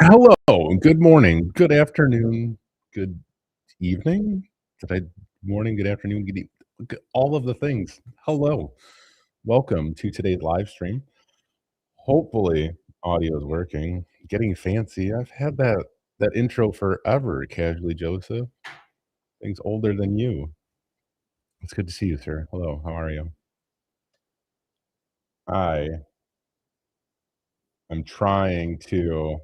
Hello, good morning, good afternoon, good evening. Did I morning, good afternoon, all of the things. Hello, welcome to today's live stream. Hopefully, audio is working. Getting fancy. I've had that intro forever, Casually Joseph. Things older than you. It's good to see you, sir. Hello, how are you? I am trying to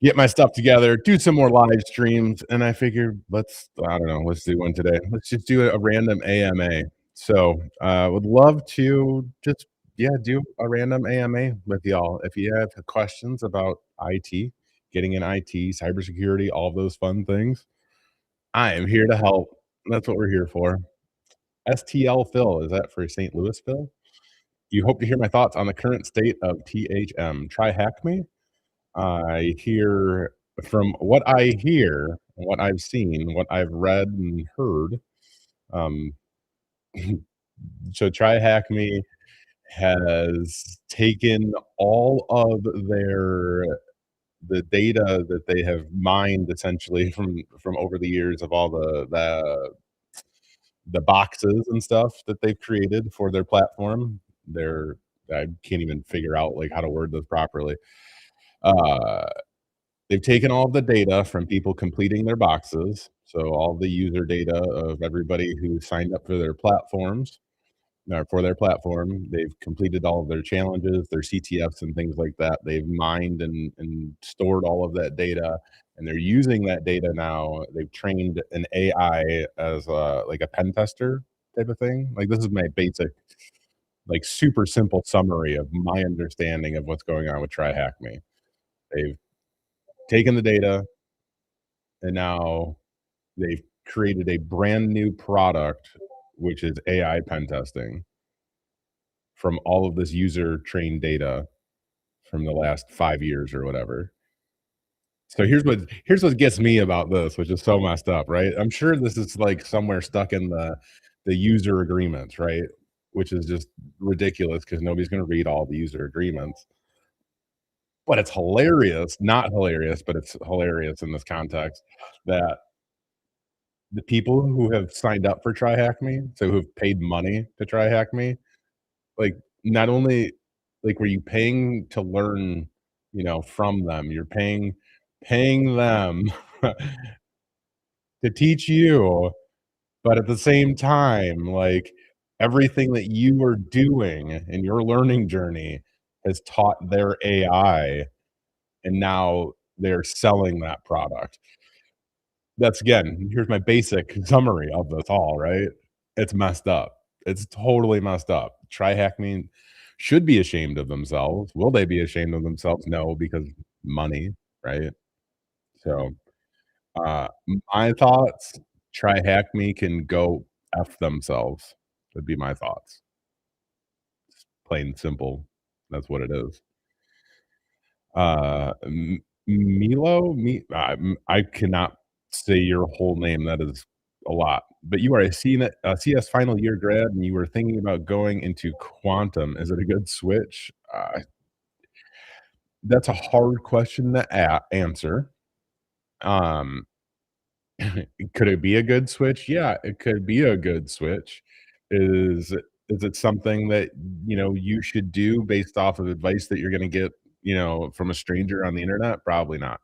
get my stuff together, do some more live streams, and I figured I don't know, let's do one today. Let's just do a random AMA. So, would love to just, yeah, do a random AMA with y'all. If you have questions about IT, getting in IT, cybersecurity, all those fun things, I am here to help. That's what we're here for. STL Phil, is that for St. Louis Phil? You hope to hear my thoughts on the current state of THM. Try hack me. I hear from what I hear, what I've seen, what I've read and heard, um, so Try Hack Me has taken all of the data that they have mined essentially from over the years of all the boxes and stuff that they've created for their platform. They're I can't even figure out like how to word this properly. Uh They've taken all of the data from people completing their boxes, so all the user data of everybody who signed up for their platforms or for their platform. They've completed all of their challenges, their CTFs and things like that. They've mined and stored all of that data, and they're using that data now. They've trained an AI as like a pen tester type of thing. Like, this is my basic, like, super simple summary of my understanding of what's going on with TryHackMe. They've taken the data, and now they've created a brand new product, which is AI pen testing from all of this user trained data from the last 5 years or whatever. So here's what gets me about this, which is so messed up, right? I'm sure this is, like, somewhere stuck in the user agreements, right? Which is just ridiculous because nobody's gonna read all the user agreements. But it's hilarious, not hilarious, but it's hilarious in this context that the people who have signed up for TryHackMe, so who've paid money to TryHackMe, like, not only, like, were you paying to learn, from them, you're paying them to teach you, but at the same time, like, everything that you are doing in your learning journey has taught their AI, and now they're selling that product. That's again, here's my basic summary of this all, right? It's messed up. It's totally messed up. TryHackMe should be ashamed of themselves. Will they be ashamed of themselves? No, because money, right? So, my thoughts, TryHackMe can go F themselves, would be my thoughts. Plain and simple. That's what it is. M Milo? I cannot say your whole name, that is a lot, but you are a CS final year grad, and you were thinking about going into quantum. Is it a good switch? That's a hard question to answer. Um, could it be a good switch? Yeah, it could be a good switch. Is is it something that, you should do based off of advice that you're gonna get, from a stranger on the internet? Probably not.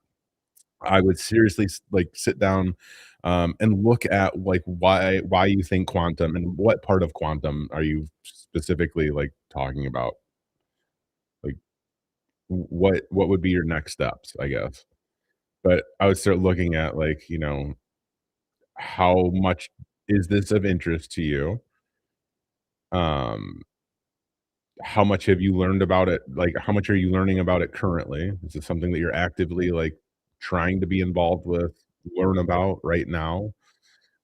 I would seriously like sit down and look at like why you think quantum and what part of quantum are you specifically like talking about? Like what would be your next steps, I guess. But I would start looking at like, how much is this of interest to you? Um how much have you learned about it? Like how much are you learning about it currently? Is it something that you're actively like trying to be involved with, learn about right now?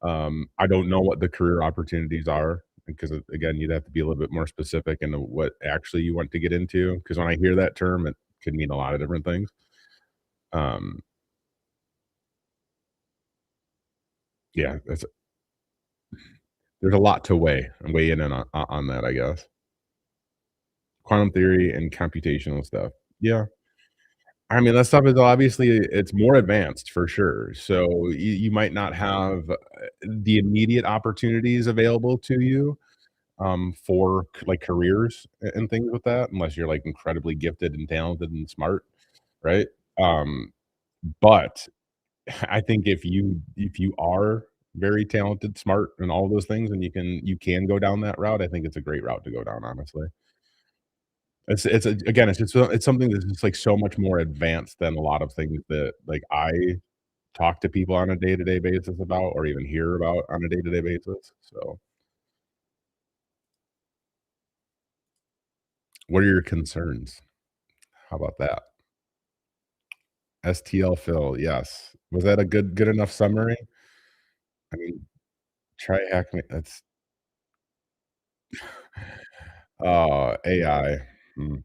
I don't know what the career opportunities are because, again, you'd have to be a little bit more specific into what actually you want to get into. Because when I hear that term, it can mean a lot of different things. Um, yeah, there's a lot to weigh in on that, I guess. Quantum theory and computational stuff. Yeah, I mean, that stuff is obviously it's more advanced for sure. So you might not have the immediate opportunities available to you, for like careers and things with that, unless you're like incredibly gifted and talented and smart, right? Um, but I think if you are very talented, smart, and all those things, and you can go down that route, I think it's a great route to go down, honestly. Again, it's something that's just, like, so much more advanced than a lot of things that, like, I talk to people on a day-to-day basis about or even hear about on a day-to-day basis, so what are your concerns? How about that? STL Phil, yes. Was that a good enough summary? I mean, try hack me that's AI. Mm,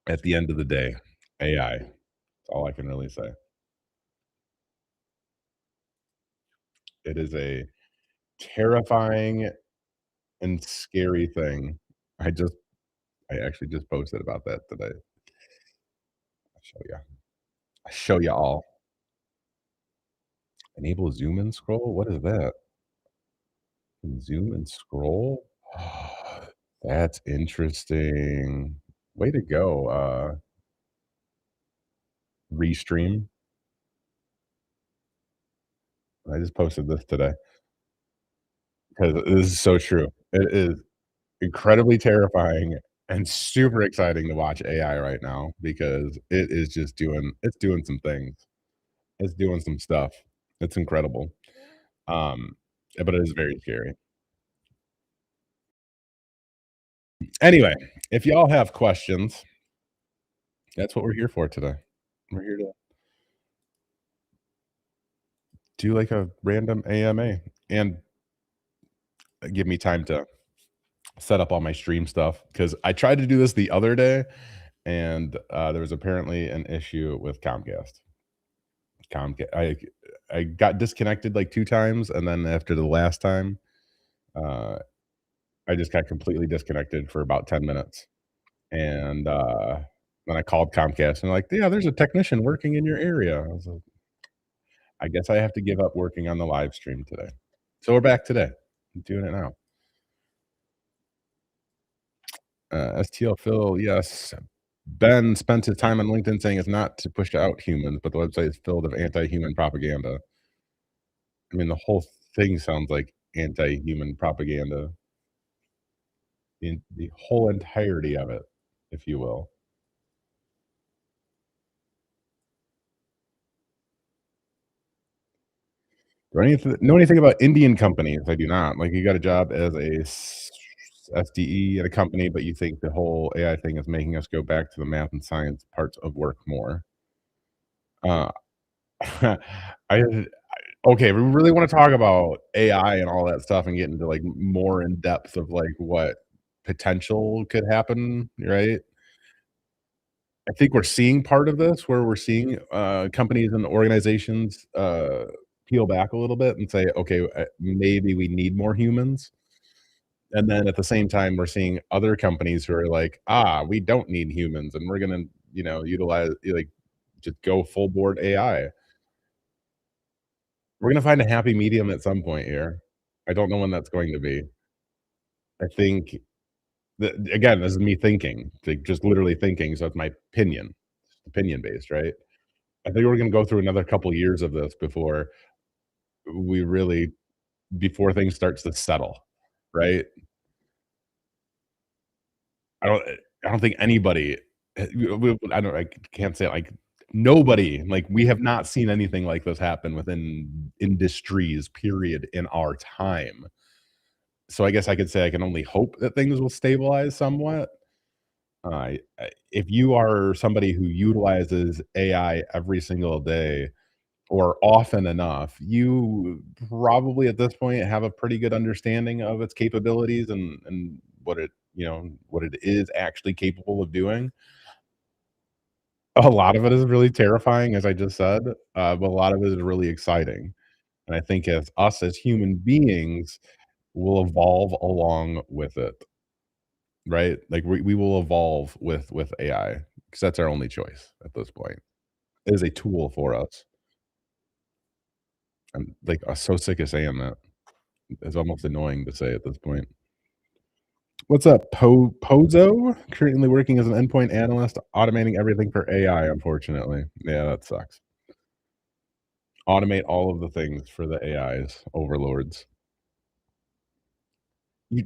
at the end of the day, AI. That's all I can really say. It is a terrifying and scary thing. I actually just posted about that today. I'll show you. I'll show you all. Enable zoom and scroll? What is that? Zoom and scroll? That's interesting. Way to go, Restream. I just posted this today because this is so true. It is incredibly terrifying and super exciting to watch AI right now because it is just doing some things. It's doing some stuff. It's incredible. But it is very scary. Anyway, if y'all have questions, that's what we're here for today. We're here to do like a random AMA and give me time to set up all my stream stuff because I tried to do this the other day and there was apparently an issue with Comcast. Comcast, I got disconnected like 2 times, and then after the last time, uh, I just got completely disconnected for about 10 minutes, and then I called Comcast and like, yeah, there's a technician working in your area. I was like, I guess I have to give up working on the live stream today. So we're back today. I'm doing it now. STL Phil, yes. Ben spent his time on LinkedIn saying it's not to push out humans, but the website is filled of anti-human propaganda. I mean, the whole thing sounds like anti-human propaganda. The whole entirety of it, if you will. Do I know anything about Indian companies? I do not. Like, you got a job as a SDE at a company, but you think the whole AI thing is making us go back to the math and science parts of work more. Uh, I okay, we really wanna talk about AI and all that stuff and get into, like, more in depth of, like, what potential could happen, right? I think we're seeing part of this where we're seeing, companies and organizations, peel back a little bit and say, "Okay, maybe we need more humans." And then at the same time, we're seeing other companies who are like, "Ah, we don't need humans, and we're gonna, utilize like, just go full board AI." We're gonna find a happy medium at some point here. I don't know when that's going to be. I think that again, this is me thinking, like, just literally thinking, so it's my opinion based, right? I think we're gonna go through another couple years of this we really before things starts to settle, right? I don't I don't think anybody I can't say, like, nobody, like, we have not seen anything like this happen within industries, period, in our time. So I guess I could say I can only hope that things will stabilize somewhat. If you are somebody who utilizes AI every single day or often enough, you probably at this point have a pretty good understanding of its capabilities and what it is actually capable of doing. A lot of it is really terrifying, as I just said, but a lot of it is really exciting. And I think as us as human beings will evolve along with it. right? Like we will evolve with AI because that's our only choice at this point. It is a tool for us. I'm like so sick of saying that. It's almost annoying to say at this point. What's up, Pozo? Currently working as an endpoint analyst, automating everything for AI, unfortunately. Yeah, that sucks. Automate all of the things for the AIs, overlords. You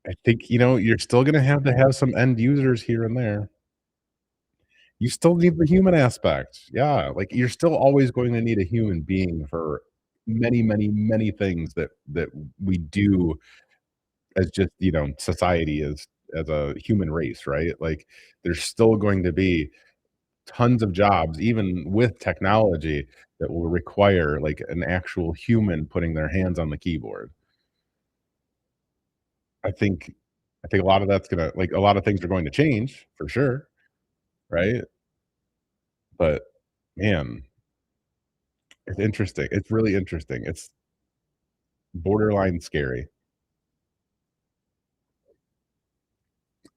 I think, you're still gonna have to have some end users here and there. You still need the human aspect. Yeah, like, you're still always going to need a human being for many, many, many things that we do as just, society as a human race, right? Like, there's still going to be tons of jobs, even with technology, that will require, like, an actual human putting their hands on the keyboard. I think I think a lot of that's gonna like, a lot of things are going to change for sure, right? But, man, it's interesting. It's really interesting. It's borderline scary.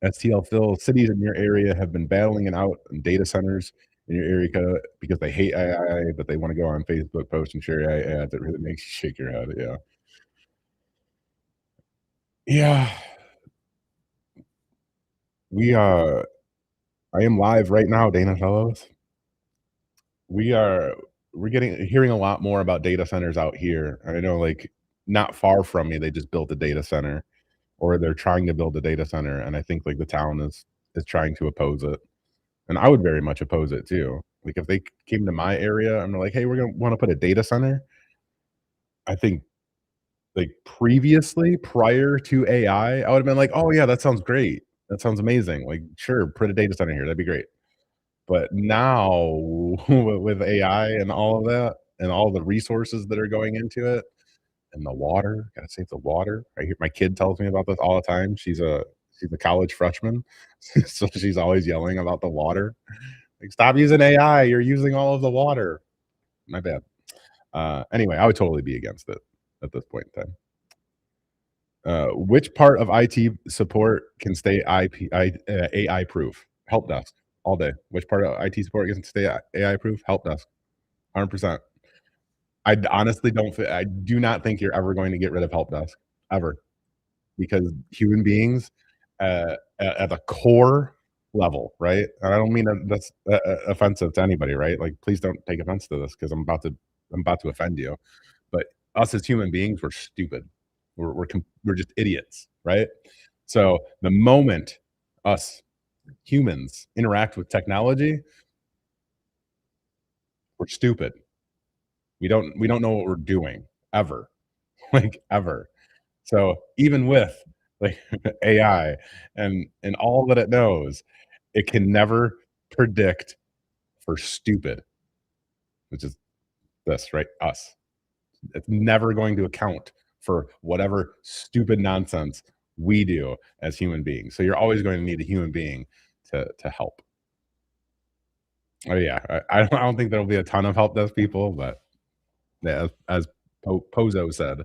STL Phil, cities in your area have been battling it out in data centers in your area because they hate AI, but they wanna go on Facebook, post, and share AI ads. It really makes you shake your head, yeah. Yeah, we, I am live right now, Dana Fellows. We are we're getting hearing a lot more about data centers out here. I know, like, not far from me, they just built a data center, or they're trying to build a data center, and I think, like, the town is trying to oppose it, and I would very much oppose it too. Like, if they came to my area and they're like, "Hey, we're gonna wanna put a data center," I think, like, previously, prior to AI, I would've been like, "Oh, yeah, that sounds great. That sounds amazing. Like, sure, put a data center here, that'd be great." But now with AI and all of that, and all the resources that are going into it, and the water, gotta save the water. I hear my kid tells me about this all the time. She's a college freshman, so she's always yelling about the water. Like, "Stop using AI, you're using all of the water." My bad. Anyway, I would totally be against it at this point in time. Which part of IT support can stay AI proof? Help desk all day. Which part of IT support can stay AI proof? Help desk, 100%. I do not think you're ever going to get rid of help desk ever, because human beings, at the core level, right? And I don't mean that that's offensive to anybody, right? Like, please don't take offense to this because I'm about to offend you. But us as human beings, we're stupid. We're just idiots, right? So the moment us humans interact with technology, we're stupid. We don't know what we're doing ever, like ever. So even with like AI and all that it knows, it can never predict for stupid, which is this, right? Us. It's never going to account for whatever stupid nonsense we do as human beings. So you're always going to need a human being to help. Oh yeah, I don't think there'll be a ton of help desk people, but yeah, as Pozo said,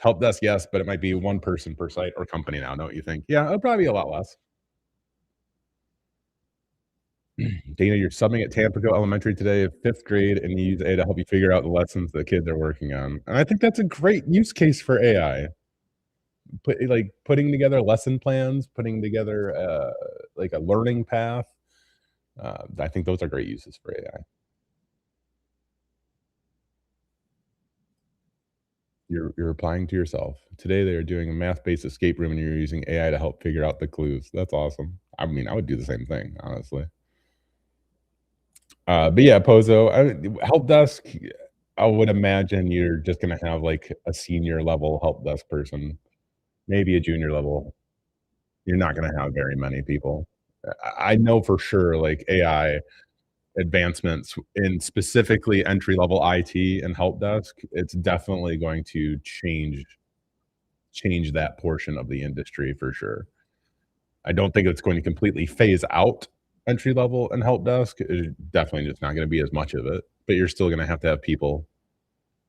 help desk yes, but it might be one person per site or company now. Don't you think? Yeah, it'll probably be a lot less. Dana, you're subbing at Tampico Elementary today, fifth grade, and you use AI to help you figure out the lessons the kids are working on. And I think that's a great use case for AI. Putting together lesson plans, putting together like a learning path. I think those are great uses for AI. You're replying to yourself. Today they are doing a math-based escape room, and you're using AI to help figure out the clues. That's awesome. I mean, I would do the same thing, honestly. But yeah, Pozo, help desk. I would imagine you're just gonna have like a senior level help desk person, maybe a junior level. You're not gonna have very many people. I know for sure, like AI advancements in specifically entry level IT and help desk, it's definitely going to change that portion of the industry for sure. I don't think it's going to completely phase out entry level and help desk. It's definitely just not going to be as much of it, but you're still going to have people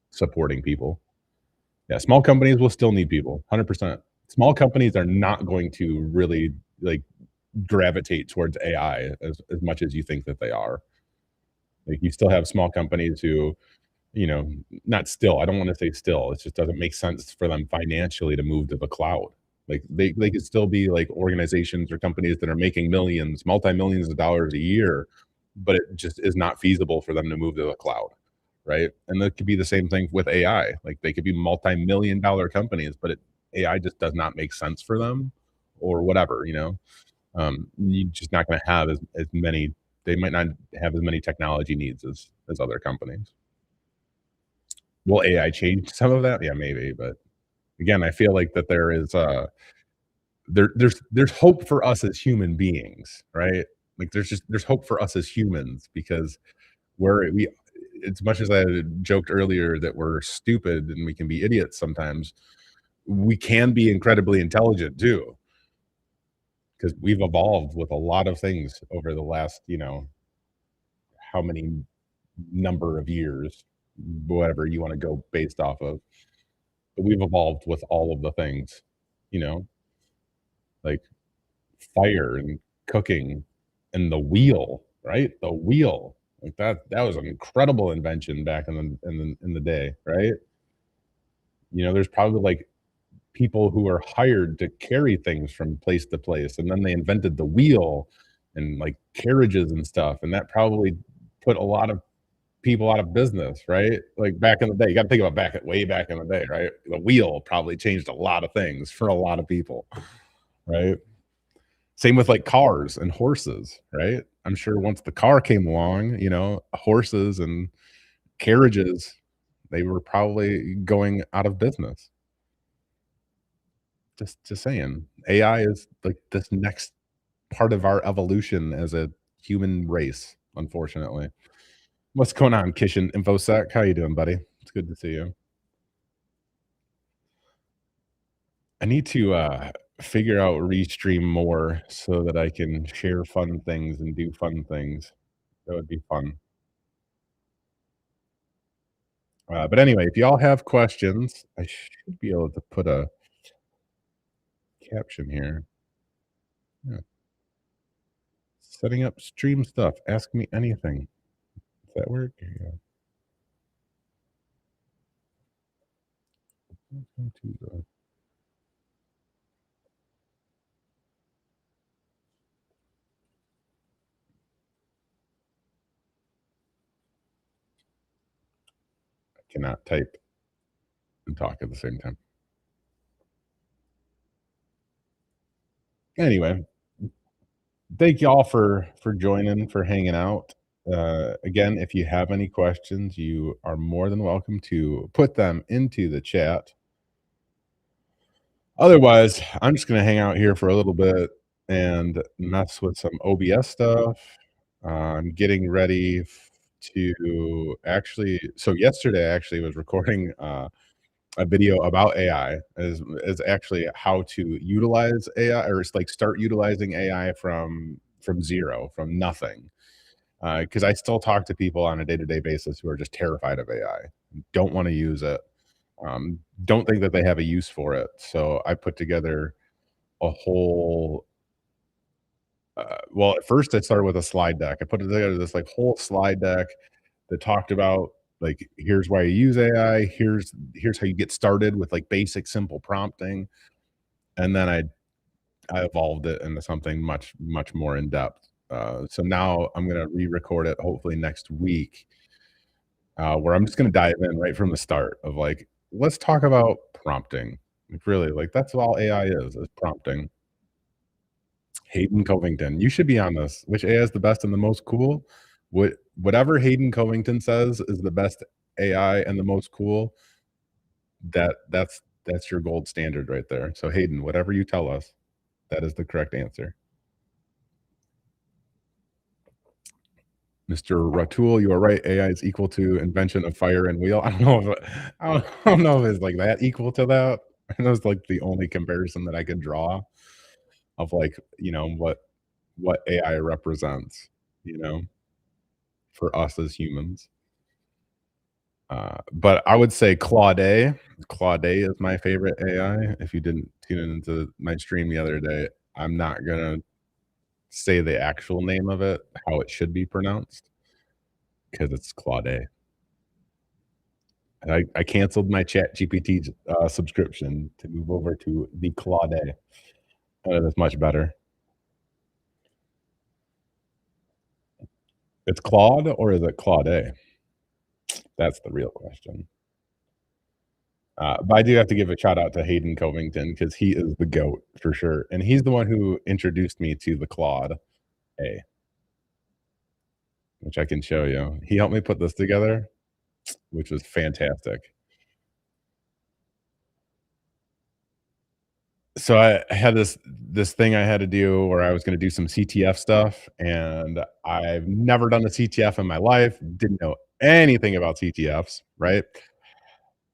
supporting people. Yeah, small companies will still need people, 100%. Small companies are not going to really, like, gravitate towards AI as much as you think that they are. Like, you still have small companies who, you know, not still, I don't wanna say still, it just doesn't make sense for them financially to move to the cloud. Like, they could still be, like, organizations or companies that are making millions, multi-millions of dollars a year, but it just is not feasible for them to move to the cloud, right? And that could be the same thing with AI. Like, they could be multi-million dollar companies, but AI just does not make sense for them or whatever, you know? You're just not gonna have as many, they might not have as many technology needs as other companies. Will AI change some of that? Yeah, maybe, but again, I feel like that there is, there's hope for us as human beings, right? Like, there's hope for us as humans because we as much as I joked earlier that we're stupid and we can be idiots sometimes, we can be incredibly intelligent too, because 'cause we've evolved with a lot of things over the last, how many number of years, whatever you wanna go based off of. But we've evolved with all of the things, you know, like fire and cooking and the wheel, right? The wheel, like that was an incredible invention back in the day, right? There's probably like people who are hired to carry things from place to place, and then they invented the wheel and like carriages and stuff, and that probably put a lot of people out of business, right? Like back in the day, you got to think about way back in the day, right? The wheel probably changed a lot of things for a lot of people, right? Same with like cars and horses, right? I'm sure once the car came along, horses and carriages, they were probably going out of business. Just saying. AI is like this next part of our evolution as a human race, unfortunately. What's going on, Kishan InfoSec? How you doing, buddy? It's good to see you. I need to figure out Restream more so that I can share fun things and do fun things. That would be fun. But anyway, if y'all have questions, I should be able to put a caption here. Yeah. Setting up stream stuff. Ask me anything. Does that work? Here you go. Welcome to the- I cannot type and talk at the same time. Anyway, thank y'all for joining, for hanging out. Again, if you have any questions, you are more than welcome to put them into the chat. Otherwise, I'm just gonna hang out here for a little bit and mess with some OBS stuff. I'm getting ready to actually. So yesterday, I actually was recording a video about AI, is actually how to utilize AI, or it's like start utilizing AI from zero, from nothing. Because I still talk to people on a day-to-day basis who are just terrified of AI, don't want to use it, don't think that they have a use for it. So I put together a whole. Well, at first I started with a slide deck. I put together this like whole slide deck that talked about like here's why you use AI, here's how you get started with like basic simple prompting, and then I evolved it into something much more in depth. So now I'm gonna re-record it hopefully next week, where I'm just gonna dive in right from the start of like let's talk about prompting. Like really, like that's all AI is prompting. Hayden Covington. You should be on this. Which AI is the best and the most cool? Whatever Hayden Covington says is the best AI and the most cool, that's your gold standard right there. So Hayden, whatever you tell us, that is the correct answer. Mr. Ratul, you are right. AI is equal to invention of fire and wheel. I don't know if I don't know if it's like that equal to that. I know it's like the only comparison that I could draw of like, what AI represents, you know, for us as humans. But I would say Claude. Claude is my favorite AI. If you didn't tune into my stream the other day, I'm not gonna say the actual name of it, how it should be pronounced, because it's Claude. I canceled my ChatGPT subscription to move over to the Claude. That's much better. It's Claude or is it Claude? That's the real question. But I do have to give a shout out to Hayden Covington because he is the goat for sure, and he's the one who introduced me to the Claude A, which I can show you. He helped me put this together, which was fantastic. So I had this thing I had to do where I was gonna do some CTF stuff, and I've never done a CTF in my life, didn't know anything about CTFs, right?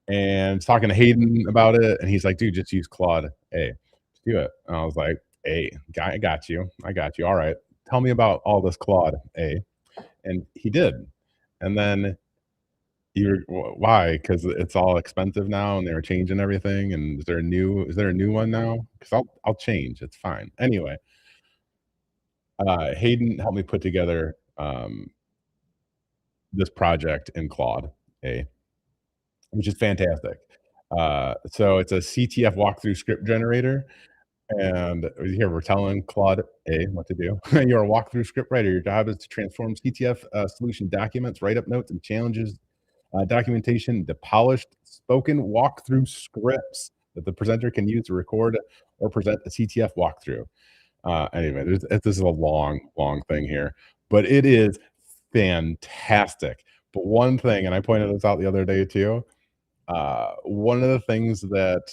And talking to Hayden about it, and he's like, "Dude, just use Claude A. Just do it." And I was like, "A, I got you. I got you. All right. Tell me about all this Claude A." And he did. And then you're why? Because it's all expensive now, and they were changing everything. And is there a new one now? Because I'll change. It's fine. Anyway, Hayden helped me put together this project in Claude A, which is fantastic. So it's a CTF walkthrough script generator. And here we're telling Claude A what to do. You're a walkthrough script writer. Your job is to transform CTF solution documents, write up notes and challenges, documentation into polished spoken walkthrough scripts that the presenter can use to record or present a CTF walkthrough. Anyway, this is a long, long thing here, but it is fantastic. But one thing, and I pointed this out the other day too, one of the things that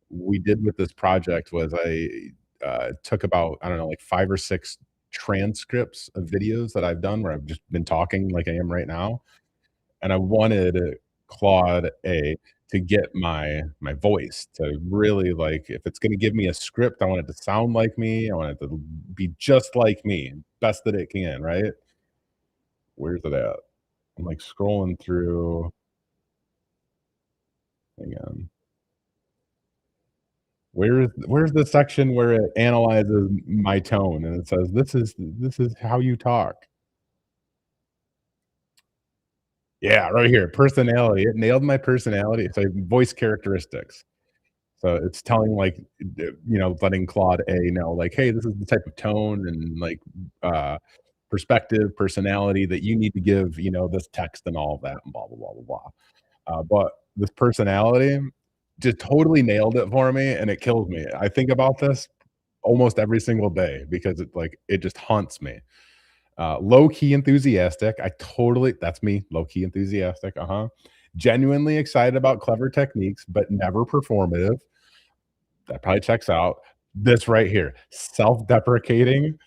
we did with this project was I took about, I don't know, like 5 or 6 transcripts of videos that I've done where I've just been talking like I am right now, and I wanted Claude A to get my voice to really, like, if it's gonna give me a script, I want it to sound like me, I want it to be just like me, best that it can, right? Where's it at? I'm, like, scrolling through. Hang on. Where's the section where it analyzes my tone and it says, "This is how you talk." Yeah, right here, personality. It nailed my personality. It's like voice characteristics. So it's telling, like, letting Claude A know, like, "Hey, this is the type of tone and, like, uh, perspective, personality that you need to give, this text and all of that and blah, blah, blah, blah, blah." But this personality just totally nailed it for me, and it kills me. I think about this almost every single day because it just haunts me. Low key enthusiastic. That's me, low key enthusiastic. Genuinely excited about clever techniques, but never performative. That probably checks out. This right here, self deprecating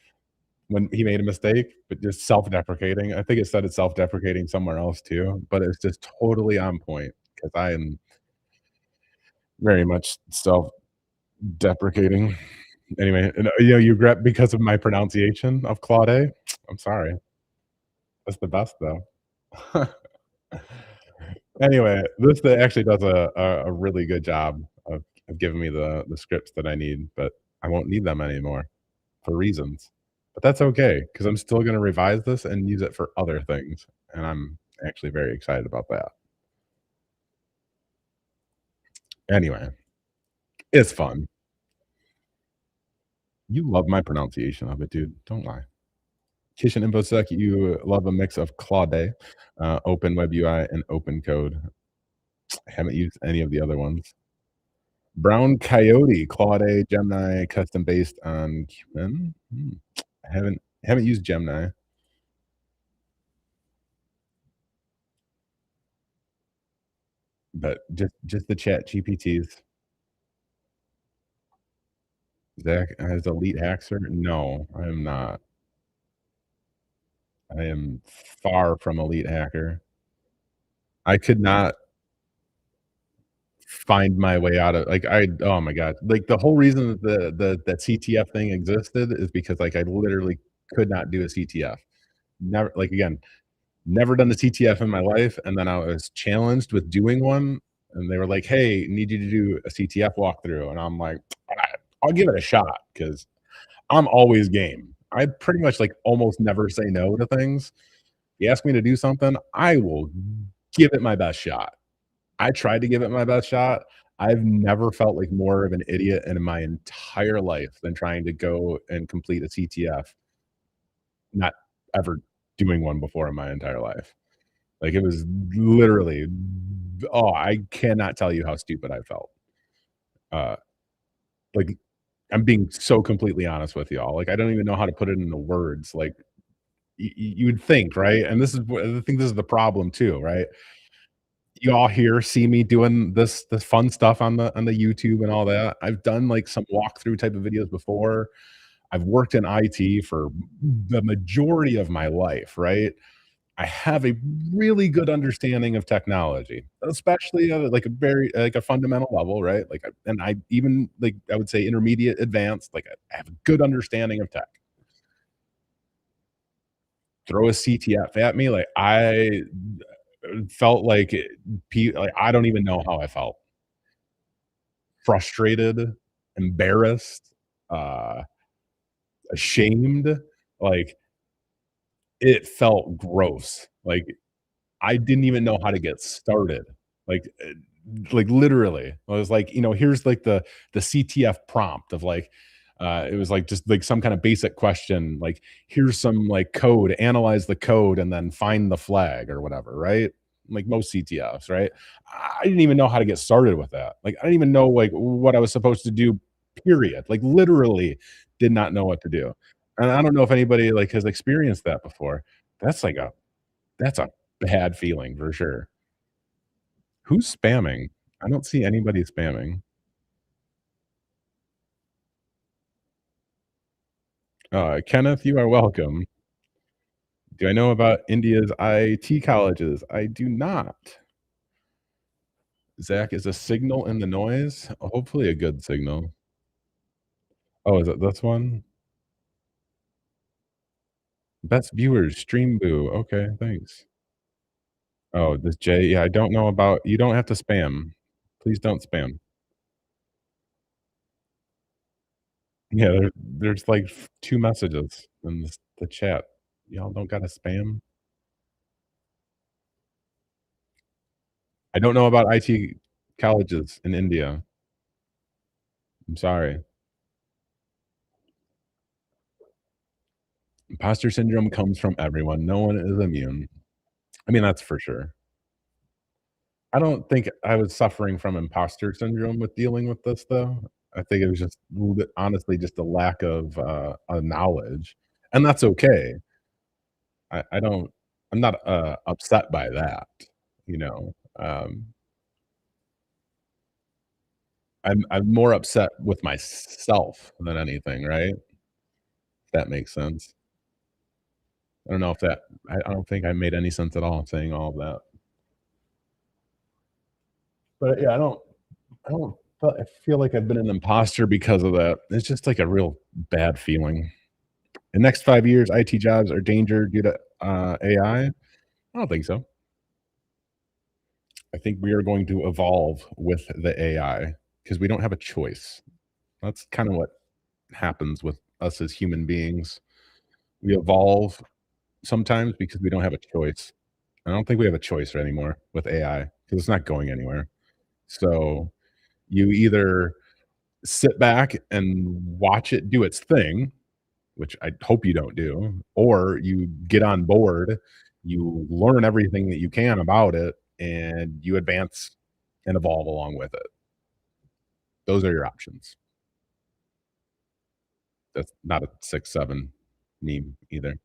when he made a mistake, but just self deprecating. I think it said it's self deprecating somewhere else too, but it's just totally on point because I am very much self deprecating. Anyway, and, you regret because of my pronunciation of Claude. I'm sorry. That's the best though. Anyway, this actually does a really good job of giving me the scripts that I need, but I won't need them anymore for reasons. But that's okay because 'cause I'm still gonna revise this and use it for other things, and I'm actually very excited about that. Anyway, it's fun. You love my pronunciation of it, dude. Don't lie. Kishan Infosec, you love a mix of Claude, Open Web UI, and Open Code. I haven't used any of the other ones. Brown Coyote, Claude, Gemini, custom based on Cumin. I haven't used Gemini, but just the chat GPTs. Zach as elite hacker? No, I am not. I am far from elite hacker. I could not find my way out of oh my god. Like, the whole reason that that CTF thing existed is because, like, I literally could not do a CTF. Never, like, again, Never done a CTF in my life, and then I was challenged with doing one, and they were like, "Hey, need you to do a CTF walkthrough," and I'm like, I'll give it a shot because 'cause I'm always game. I pretty much, like, almost never say no to things. You ask me to do something, I will give it my best shot. I tried to give it my best shot. I've never felt like more of an idiot in my entire life than trying to go and complete a CTF, not ever doing one before in my entire life. Like, it was literally I cannot tell you how stupid I felt. Uh, like, I'm being so completely honest with y'all. Like, I don't even know how to put it into words. Like, you would think, right? And this is what I think this is the problem too, right? You all here see me doing this fun stuff on the YouTube and all that. I've done, like, some walkthrough type of videos before. I've worked in IT for the majority of my life, right? I have a really good understanding of technology, especially at, like, a very like, a fundamental level, right? Like, and I even, like, I would say intermediate, advanced, like, I have a good understanding of tech. Throw a CTF at me, like, I felt like like, I don't even know how I felt. Frustrated, embarrassed, uh, ashamed, like, it felt gross. Like, I didn't even know how to get started. Like, like, literally. I was like, here's, like, the CTF prompt of, like, it was, like, just, like, some kinda basic question, like, "Here's some, like, code, analyze the code and then find the flag," or whatever, right? Like most CTFs, right? I didn't even know how to get started with that. Like, I didn't even know, like, what I was supposed to do, period. Like, literally did not know what to do. And I don't know if anybody, like, has experienced that before. That's like a that's a bad feeling for sure. Who's spamming? I don't see anybody spamming. Kenneth, you are welcome. Do I know about India's IT colleges? I do not. Zach, is a signal in the noise? Hopefully a good signal. Oh, is it this one? Best viewers, Stream Boo. Okay, thanks. Oh, this J, yeah, I don't know about you don't have to spam. Please don't spam. Yeah, there's like 2 messages in the chat. Y'all don't gotta spam. I don't know about IT colleges in India. I'm sorry. Imposter syndrome comes from everyone. No one is immune. I mean, that's for sure. I don't think I was suffering from imposter syndrome with dealing with this, though. I think it was just a little bit honestly, just a lack of knowledge, and that's okay. I don't I'm not, upset by that, you know? I'm more upset with myself than anything, right? If that makes sense. I don't know if that I don't think I made any sense at all saying all of that. But, yeah, I don't I feel like I've been an imposter because of that. It's just, like, a real bad feeling. The next 5 years, IT jobs are danger due to, AI? I don't think so. I think we are going to evolve with the AI because we don't have a choice. That's kinda what happens with us as human beings. We evolve sometimes because we don't have a choice. I don't think we have a choice anymore with AI because it's not going anywhere. So, you either sit back and watch it do its thing, which I hope you don't do, or you get on board, you learn everything that you can about it, and you advance and evolve along with it. Those are your options. That's not a 6'7" meme either,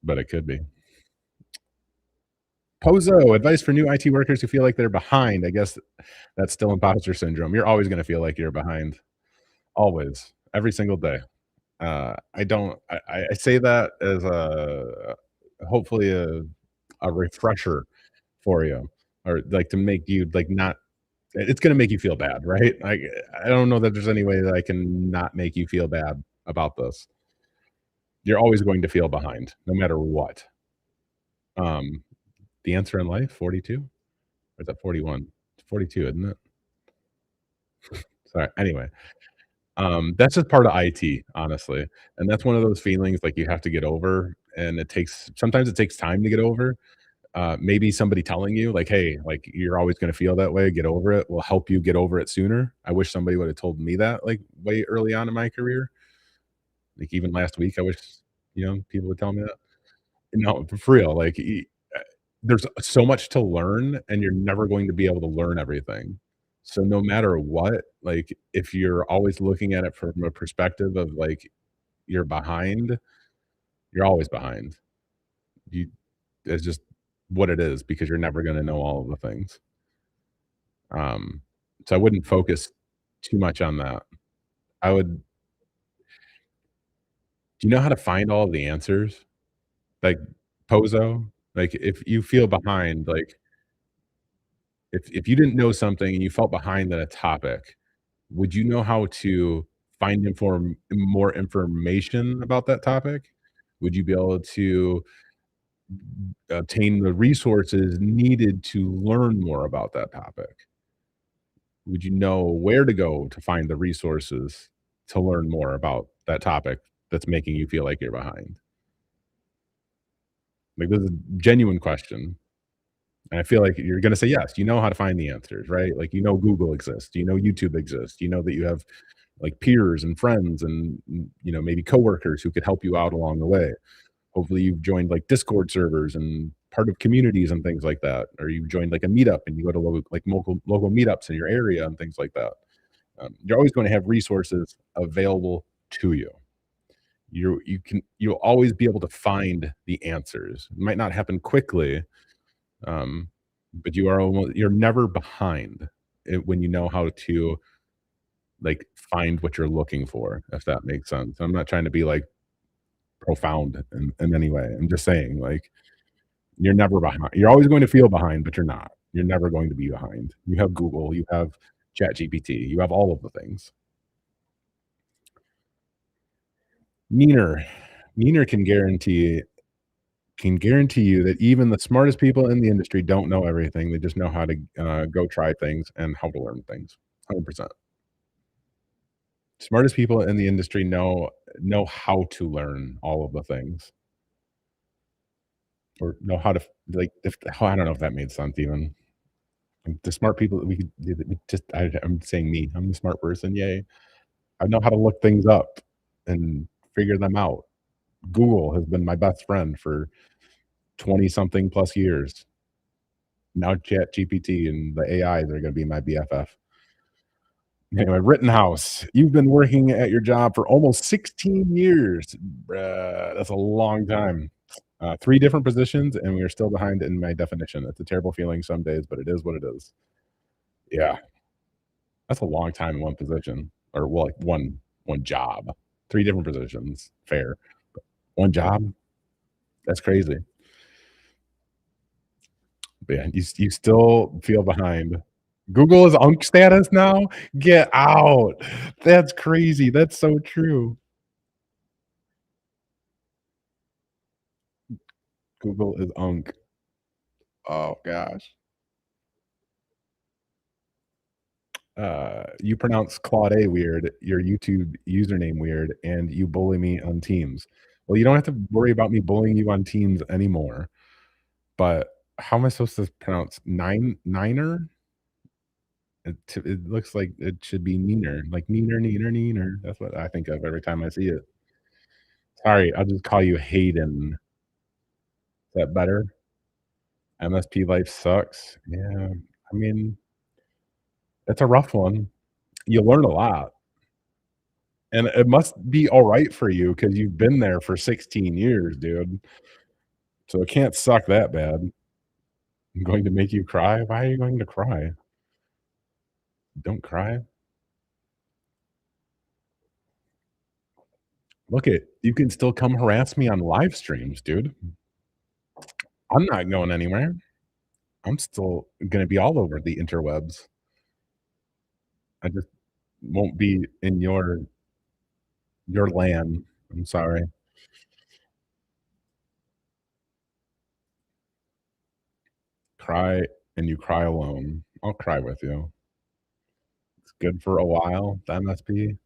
but it could be. Pozo, advice for new IT workers who feel like they're behind. I guess that's still imposter syndrome. You're always gonna feel like you're behind. Always. Every single day. I don't I say that as a hopefully a refresher for you, or, like, to make you, like, not it's gonna make you feel bad, right? I don't know that there's any way that I can not make you feel bad about this. You're always going to feel behind, no matter what. Um, the answer in life, 42? Or is that 41? It's 42, isn't it? Sorry. Anyway, that's just part of IT, honestly, and that's one of those feelings, like, you have to get over, and it takes time to get over. Maybe somebody telling you, like, "Hey, like, you're always gonna feel that way, get over it," will help you get over it sooner. I wish somebody would've told me that, like, way early on in my career. Like, even last week, I wish, people would tell me that. No, for real, like, there's so much to learn, and you're never going to be able to learn everything. So, no matter what, like, if you're always looking at it from a perspective of, like, you're behind, you're always behind. You It's just what it is because you're never gonna know all of the things. Um, so I wouldn't focus too much on that. I would Do you know how to find all of the answers? Like, Pozo? Like, if you feel behind, like, if you didn't know something and you felt behind in a topic, would you know how to find more information about that topic? Would you be able to obtain the resources needed to learn more about that topic? Would you know where to go to find the resources to learn more about that topic that's making you feel like you're behind? Like, this is a genuine question, and I feel like you're gonna say yes. You know how to find the answers, right? Like, Google exists, YouTube exists, that you have, like, peers and friends and, maybe coworkers who could help you out along the way. Hopefully, you've joined, like, Discord servers and part of communities and things like that, or you've joined, like, a meetup and you go to local meetups in your area and things like that. You're always gonna have resources available to you. You'll always be able to find the answers. It might not happen quickly, um, but you're never behind when you know how to, like, find what you're looking for, if that makes sense. I'm not trying to be, like, profound in any way. I'm just saying, like, you're never behind. You're always going to feel behind, but you're not. You're never going to be behind. You have Google, you have ChatGPT, you have all of the things. Neener. Neener can guarantee you that even the smartest people in the industry don't know everything. They just know how to, go try things and how to learn things. 100%. Smartest people in the industry know how to learn all of the things or know how to like, if I don't know if that made sense even. Like, the smart people that we just I'm saying me. I'm the smart person, yay. I know how to look things up and figure them out. Google has been my best friend for 20 something plus years. Now ChatGPT and the AIs are gonna be my BFF. Anyway, Rittenhouse, you've been working at your job for almost 16 years. Bruh, that's a long time. 3 different positions, and we are still behind in my definition. It's a terrible feeling some days, but it is what it is. Yeah, that's a long time in one position, or, well, like, one job. 3 different positions, fair. One job? That's crazy. But, yeah, you still feel behind. Google is Unk status now? Get out. That's crazy. That's so true. Google is Unk. Oh gosh. You pronounce Claude A weird, your YouTube username weird, and you bully me on Teams. Well, you don't have to worry about me bullying you on Teams anymore, but how am I supposed to pronounce Niner? It looks like it should be Neener, like Neener, Neener, Neener. That's what I think of every time I see it. Sorry, I'll just call you Hayden. Is that better? MSP life sucks. Yeah, I mean, it's a rough one. You learn a lot, and it must be alright for you because 'cause you've been there for 16 years, dude. So it can't suck that bad. I'm going to make you cry? Why are you going to cry? Don't cry. Look it, you can still come harass me on live streams, dude. I'm not going anywhere. I'm still gonna be all over the interwebs. I just won't be in your land. I'm sorry. Cry and you cry alone. I'll cry with you. It's good for a while, the MSP.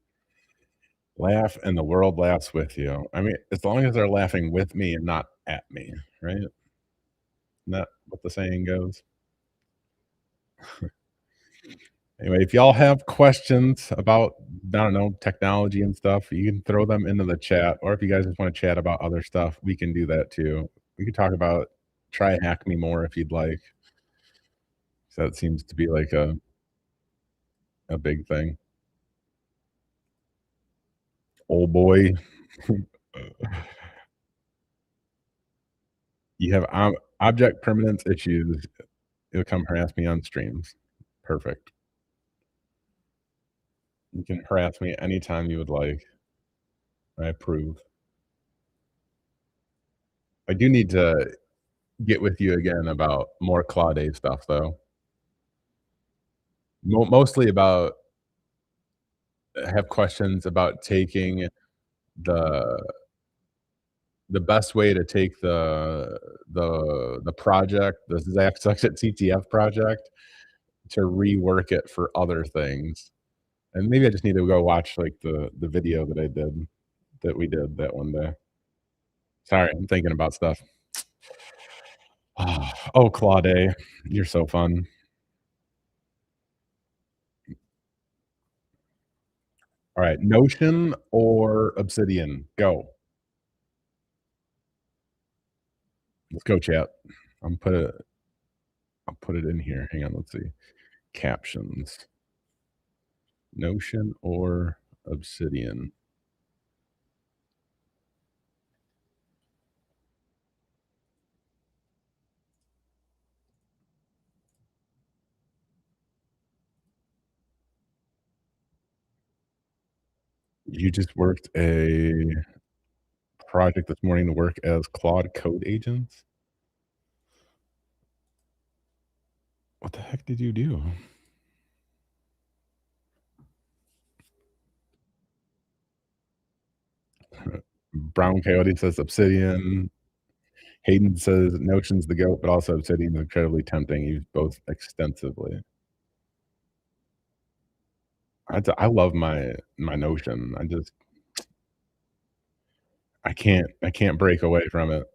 Laugh and the world laughs with you. I mean, as long as they're laughing with me and not at me, right? Isn't that what the saying goes? Anyway, if y'all have questions about, I don't know, technology and stuff, you can throw them into the chat, or if you guys just wanna chat about other stuff, we can do that too. We could talk about try hack me more if you'd like. So that seems to be like a big thing. "Old boy, you have object permanence issues. You'll come harass me on streams." Perfect. You can harass me anytime you would like. I approve. I do need to get with you again about more Claude stuff, though. Mostly about I have questions about taking the the best way to take the project, the Zach Sucks at CTF project, to rework it for other things. And maybe I just need to go watch, like, the video that we did that one day. Sorry, I'm thinking about stuff. Oh, Claude, you're so fun. Alright, Notion or Obsidian? Go. Let's go, chat. I'm put it I'll put it in here. Hang on, let's see. Captions. Notion or Obsidian? You just worked a project this morning to work as Claude code agents? What the heck did you do? Brown Coyote says Obsidian. Hayden says Notion's the GOAT, but also Obsidian is incredibly tempting. Used both extensively. I love my Notion. I can't break away from it.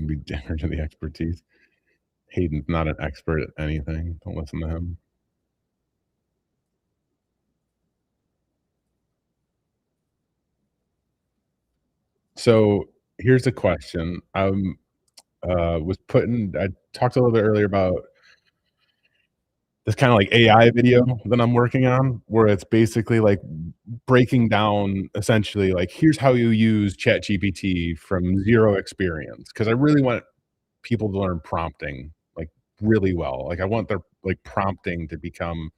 Be different to the expertise. Hayden's not an expert at anything. Don't listen to him. So here's a question. Was putting I talked a little bit earlier about this kind of like AI video that I'm working on, where it's basically like breaking down essentially like here's how you use ChatGPT from zero experience. Cause I really want people to learn prompting like really well. Like I want their like prompting to become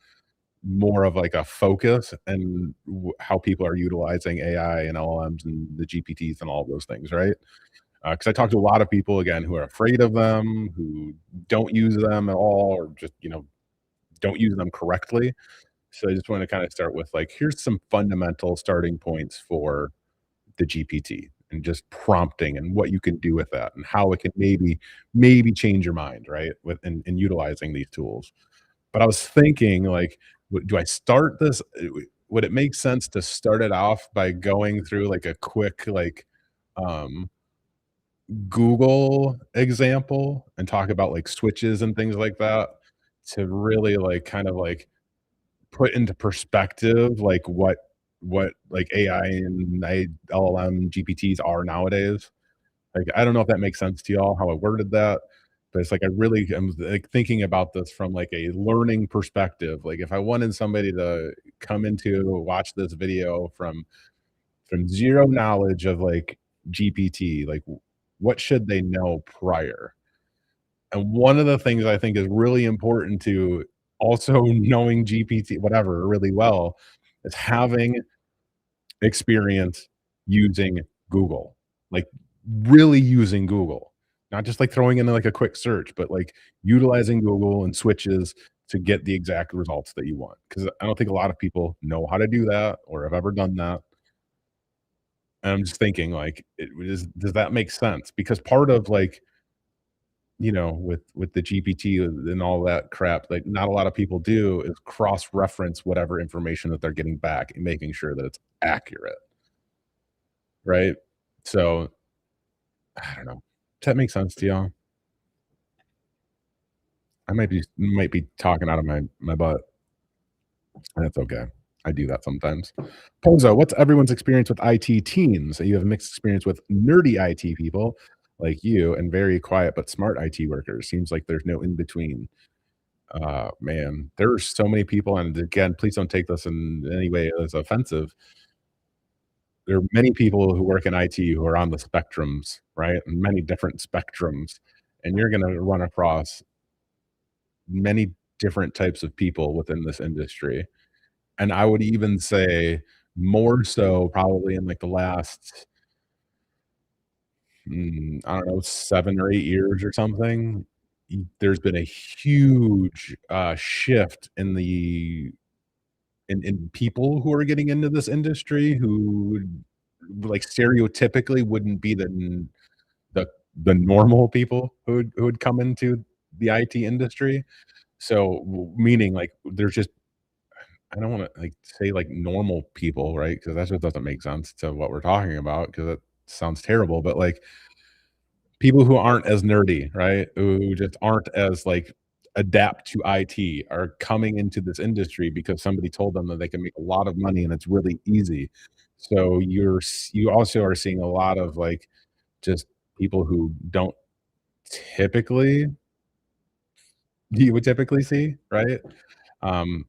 more of like a focus and how people are utilizing AI and LLMs and the GPTs and all of those things, right? Because I talk to a lot of people again who are afraid of them, who don't use them at all, or just don't use them correctly. So I just want to kind of start with like here's some fundamental starting points for the GPT and just prompting and what you can do with that and how it can maybe change your mind, right? With in utilizing these tools. But I was thinking like, do I start this? Would it make sense to start it off by going through like a quick like um Google example and talk about, like, switches and things like that to really, like, kind of, like, put into perspective, like, what, like, AI and LLM GPTs are nowadays. Like, I don't know if that makes sense to y'all, how I worded that, but it's like I really am, like, thinking about this from, like, a learning perspective. Like, if I wanted somebody to come into watch this video from 0 knowledge of, like, GPT, like, what should they know prior? And one of the things I think is really important to also knowing GPT, whatever, really well, is having experience using Google, like, really using Google, not just, like, throwing in, like, a quick search, but, like, utilizing Google and switches to get the exact results that you want. Because I don't think a lot of people know how to do that or have ever done that. And I'm just thinking, like, does that make sense? Because part of, like, with the GPT and all that crap, like, not a lot of people do is cross-reference whatever information that they're getting back and making sure that it's accurate, right? So, I don't know. Does that make sense to y'all? I might be talking out of my butt. That's okay. I do that sometimes. Pozo, what's everyone's experience with IT teams? You have a mixed experience with nerdy IT people like you and very quiet but smart IT workers. Seems like there's no in between. Man, there are so many people, and again, please don't take this in any way as offensive. There are many people who work in IT who are on the spectrums, right? Many different spectrums, and you're gonna run across many different types of people within this industry. And I would even say more so probably in, like, the last, I don't know, 7 or 8 years or something, there's been a huge, shift in people who are getting into this industry who, like, stereotypically wouldn't be the the normal people who would come into the IT industry. So, meaning, like, there's just I don't wanna, like, say, like, normal people, right? Because that just doesn't make sense to what we're talking about. Because it sounds terrible, but, like, people who aren't as nerdy, right? Who just aren't as, like, adapt to IT are coming into this industry because somebody told them that they can make a lot of money and it's really easy. So you also are seeing a lot of, like, just people who don't typically you would typically see, right? Um,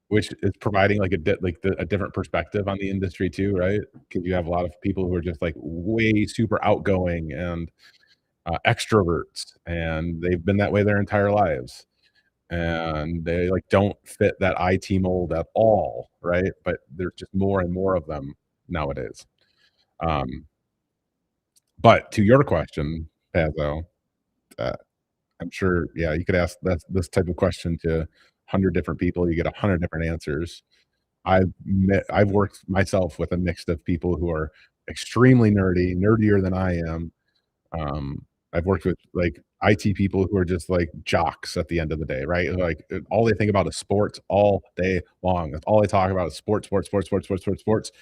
which is providing, like, a different perspective on the industry too, right? Because you have a lot of people who are just, like, way super outgoing and extroverts, and they've been that way their entire lives, and they, like, don't fit that IT mold at all, right? But there's just more and more of them nowadays. Um, but to your question, Pazzo, uh, I'm sure, yeah, you could ask this type of question to 100 different people, you get 100 different answers. I've worked myself with a mix of people who are extremely nerdy, nerdier than I am. I've worked with, like, IT people who are just, like, jocks at the end of the day, right? Like, all they think about is sports all day long. That's all they talk about is sports, sports, sports, sports, sports, sports, sports,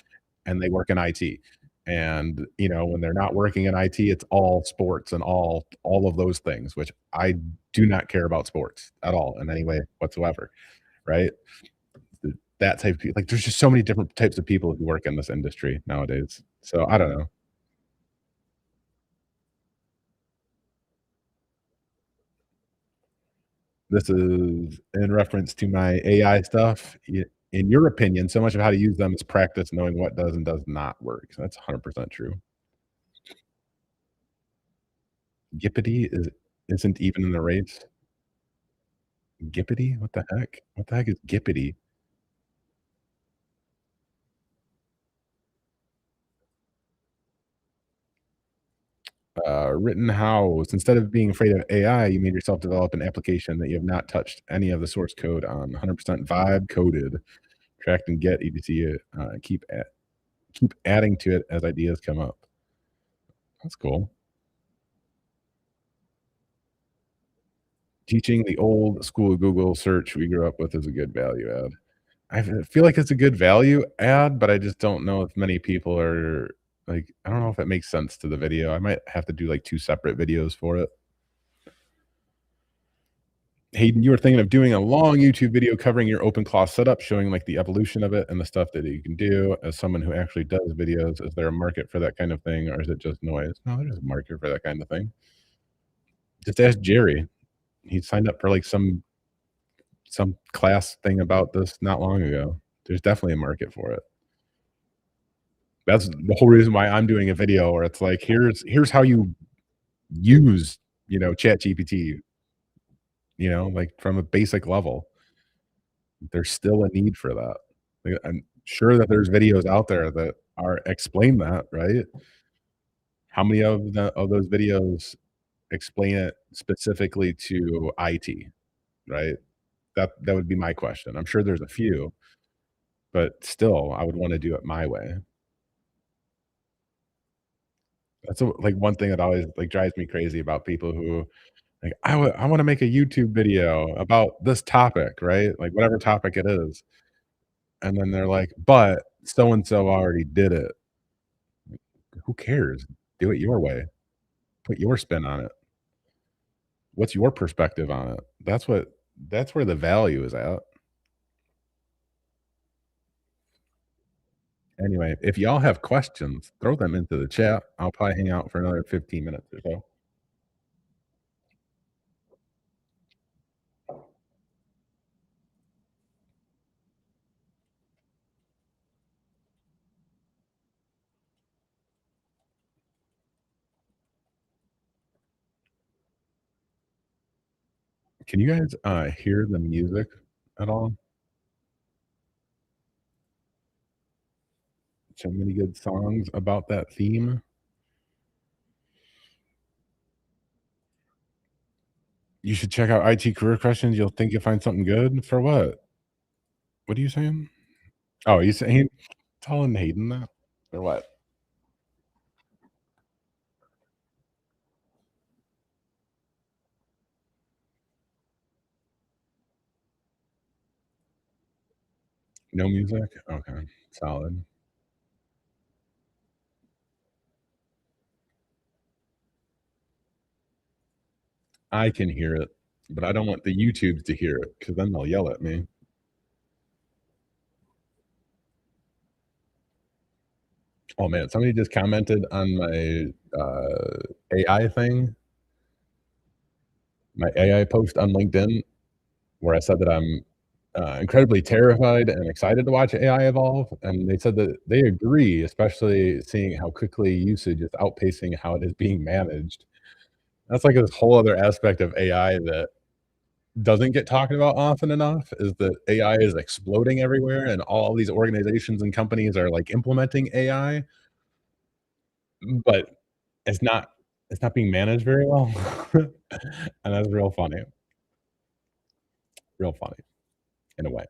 and they work in IT. And, when they're not working in IT, it's all sports and all of those things, which I do not care about sports at all in any way whatsoever, right? That type of people, like, there's just so many different types of people who work in this industry nowadays. So, I don't know. This is in reference to my AI stuff. In your opinion, so much of how to use them is practice knowing what does and does not work. So that's 100% true. Gippity isn't even in the race. Gippity? What the heck? What the heck is Gippity? Rittenhouse. Instead of being afraid of AI, you made yourself develop an application that you have not touched any of the source code on. 100% vibe coded. Tracked and get EDC. Keep adding to it as ideas come up. That's cool. Teaching the old school Google search we grew up with is a good value add. feel like it's a good value add, but I just don't know if many people are like, I don't know if it makes sense to the video. I might have to do, like, 2 separate videos for it. Hayden, you were thinking of doing a long YouTube video covering your OpenClaw setup, showing, like, the evolution of it and the stuff that you can do. As someone who actually does videos, is there a market for that kind of thing, or is it just noise? No, there's a market for that kind of thing. Just ask Jerry. He signed up for, like, some class thing about this not long ago. There's definitely a market for it. That's the whole reason why I'm doing a video where it's like, here's how you use, ChatGPT, like, from a basic level. There's still a need for that. Like, I'm sure that there's videos out there that are explain that, right? How many of those videos explain it specifically to IT, right? That would be my question. I'm sure there's a few, but still, I would wanna do it my way. That's like, one thing that always, like, drives me crazy about people who, like, I wanna make a YouTube video about this topic," right? Like, whatever topic it is, and then they're like, "But so and so already did it." Who cares? Do it your way. Put your spin on it. What's your perspective on it? That's where the value is at. Anyway, if y'all have questions, throw them into the chat. I'll probably hang out for another 15 minutes or so. Can you guys, hear the music at all? So many good songs about that theme. You should check out IT Career Questions. You'll think you'll find something good. For what? What are you saying? Oh, you saying telling Hayden that? Or what? No music? Okay, solid. I can hear it, but I don't want the YouTubes to hear it because then they'll yell at me. Oh, man, somebody just commented on my, AI thing, my AI post on LinkedIn, where I said that I'm, incredibly terrified and excited to watch AI evolve, and they said that they agree, especially seeing how quickly usage is outpacing how it is being managed. That's like this whole other aspect of AI that doesn't get talked about often enough, is that AI is exploding everywhere, and all these organizations and companies are, like, implementing AI, but it's not it's not being managed very well. And that's real funny in a way.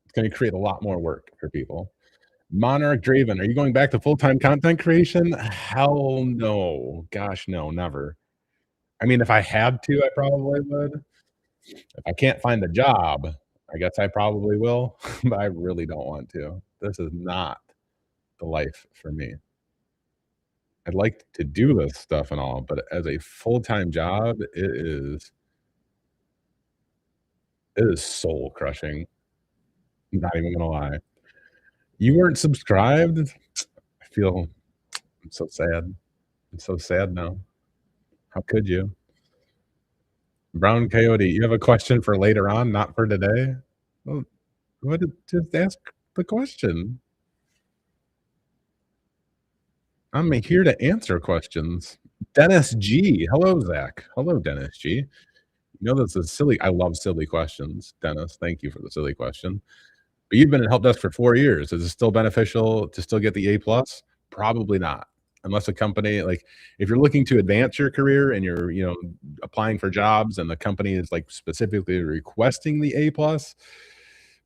It's gonna create a lot more work for people. Monarch Draven, are you going back to full-time content creation? Hell no. Gosh, no, never. I mean, if I had to, I probably would. If I can't find a job, I guess I probably will, but I really don't want to. This is not the life for me. I'd like to do this stuff and all, but as a full-time job, it is soul crushing. I'm not even gonna lie. You weren't subscribed? I feel I'm so sad. I'm so sad now. How could you? Brown Coyote, you have a question for later on, not for today? Well, what just ask the question. I'm here to answer questions. Dennis G. Hello, Zach. Hello, Dennis G. You know this is silly. I love silly questions, Dennis. Thank you for the silly question. But you've been in help desk for 4 years. Is it still beneficial to still get the A plus? Probably not. Unless a company like if you're looking to advance your career and you're, applying for jobs and the company is like specifically requesting the A plus,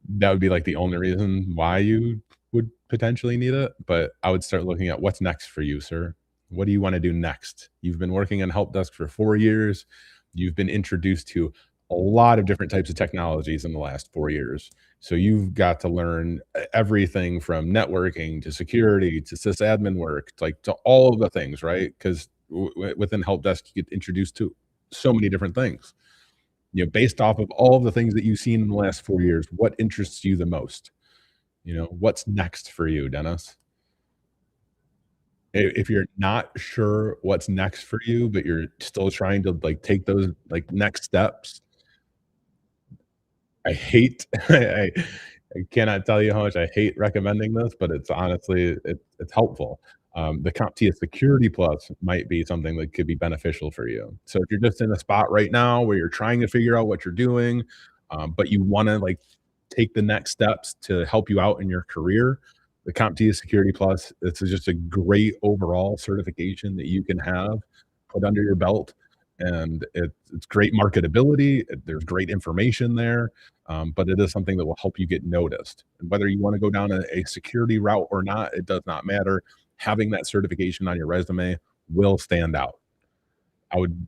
that would be like the only reason why you would potentially need it. But I would start looking at what's next for you, sir. What do you want to do next? You've been working in help desk for 4 years. You've been introduced to a lot of different types of technologies in the last 4 years. So you've got to learn everything from networking to security to sysadmin work, like to all of the things, right? Because within help desk, you get introduced to so many different things. Based off of all of the things that you've seen in the last 4 years, what interests you the most? What's next for you, Dennis? If you're not sure what's next for you, but you're still trying to like take those like next steps, I hate I cannot tell you how much I hate recommending this, but it's honestly it's helpful. The CompTIA Security Plus might be something that could be beneficial for you. So if you're just in a spot right now where you're trying to figure out what you're doing, but you wanna, like, take the next steps to help you out in your career, the CompTIA Security Plus, it's just a great overall certification that you can have put under your belt, and it's great marketability, there's great information there, but it is something that will help you get noticed. And whether you want to go down a security route or not, it does not matter. Having that certification on your resume will stand out. I would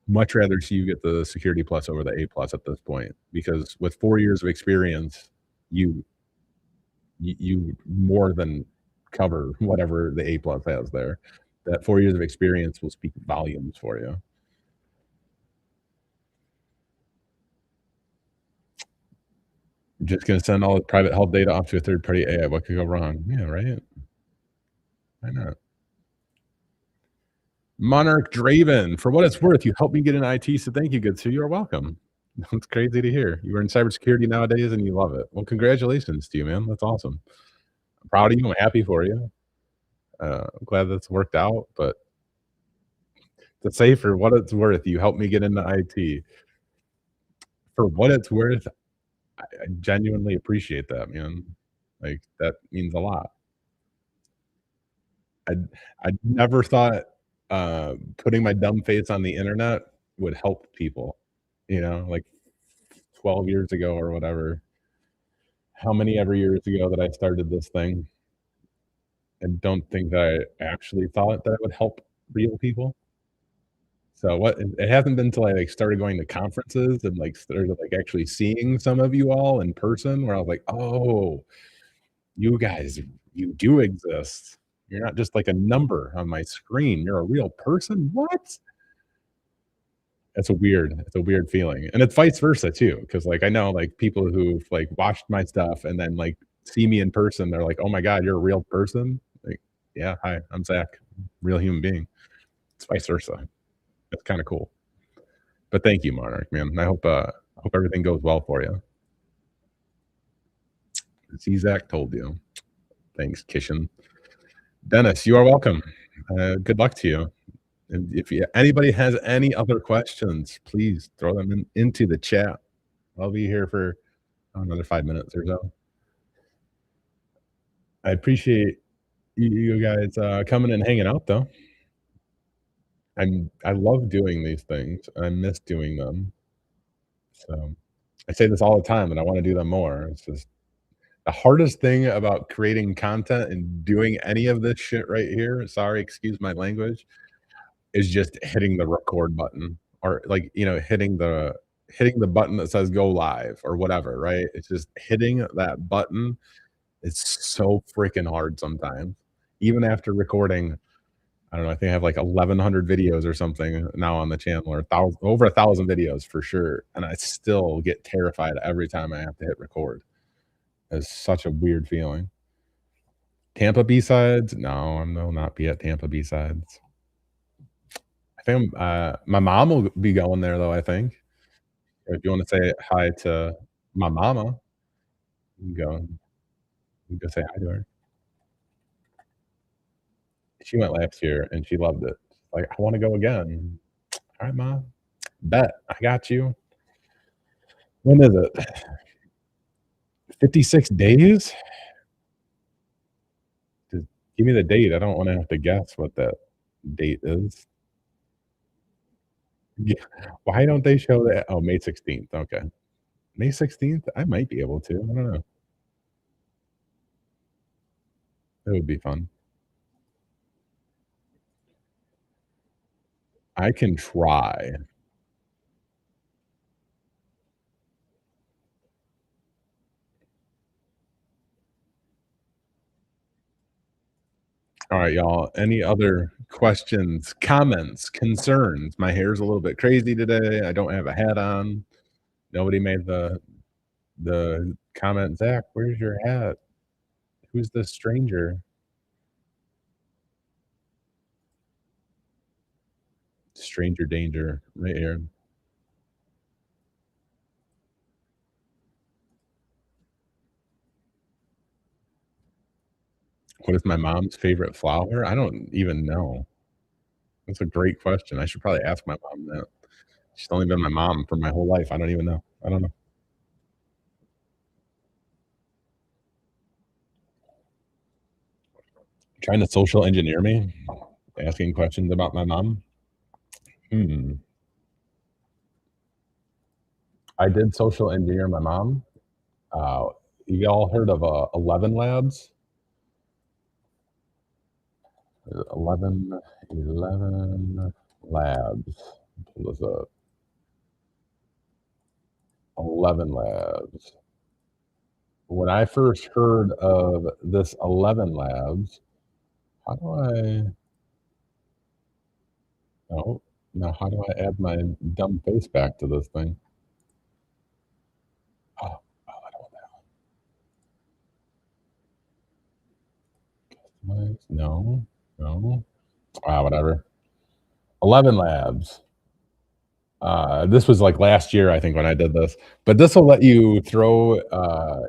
much rather see you get the Security Plus over the A plus at this point, because with 4 years of experience, you you more than cover whatever the A plus has there. That 4 years of experience will speak volumes for you. Just gonna send all the private health data off to a third party AI. What could go wrong? Yeah, right. Why not? Monarch Draven, for what it's worth, you helped me get in IT, so thank you, good sir. You are welcome. That's crazy to hear. You are in cybersecurity nowadays and you love it. Well, congratulations to you, man. That's awesome. I'm proud of you. I'm happy for you. I'm glad that's worked out. But to say for what it's worth, you helped me get into IT. For what it's worth, I genuinely appreciate that, man. Like that means a lot. I I never thought putting my dumb face on the internet would help people. Like 12 years ago or whatever. How many ever years ago that I started this thing, and don't think that I actually thought that it would help real people. So what it hasn't been until I, like, started going to conferences and, like, started, like, actually seeing some of you all in person where I was like, "Oh, you guys, you do exist. You're not just like a number on my screen. You're a real person? What?" It's a weird feeling, and it's vice versa too, because like, I know, like, people who've, like, watched my stuff and then, like, see me in person, they're like, "Oh my god, you're a real person?" Like, "Yeah, hi, I'm Zach, real human being." It's vice versa. It's kinda cool. But thank you, Monarch, man. I hope everything goes well for you. See, Zach told you. Thanks, Kishan. Dennis, you are welcome. Good luck to you. And if anybody has any other questions, please throw them into the chat. I'll be here for another 5 minutes or so. I appreciate you guys coming and hanging out, though. I love doing these things. I miss doing them. So I say this all the time, and I want to do them more. It's just the hardest thing about creating content and doing any of this shit right here. Sorry, excuse my language. Is just hitting the record button, or like, hitting the button that says go live or whatever, right? It's just hitting that button. It's so freaking hard sometimes. Even after recording, I don't know, I think I have like 1,100 videos or something now on the channel, or over 1,000 videos for sure, and I still get terrified every time I have to hit record. It's such a weird feeling. Tampa B-sides? No, I will not be at Tampa B-sides. I think my mom will be going there though, I think. If you wanna say hi to my mama, you can go say hi to her. She went last year and she loved it. Like, "I wanna go again." "Alright, ma. Bet. I got you." When is it? 56 days? Just give me the date. I don't wanna have to guess what that date is. Yeah. Why don't they show that? Oh, May 16th, okay. May 16th? I might be able to, I don't know. It would be fun. I can try. Alright, y'all. Any other questions, comments, concerns? My hair's a little bit crazy today. I don't have a hat on. Nobody made the comment, "Zach, where's your hat? Who's this stranger?" Stranger danger right here. What is my mom's favorite flower? I don't even know. That's a great question. I should probably ask my mom that. She's only been my mom for my whole life. I don't even know. I don't know. Trying to social engineer me? Asking questions about my mom? Hmm. I did social engineer my mom. Uh, you all heard of 11 Labs? 11, 11 Labs. Pull this up. 11 Labs. When I first heard of this 11 Labs, how do I? Oh, now how do I add my dumb face back to this thing? Oh, I don't know. No, no. Whatever. 11 Labs. This was like last year, I think, when I did this. But this will let you throw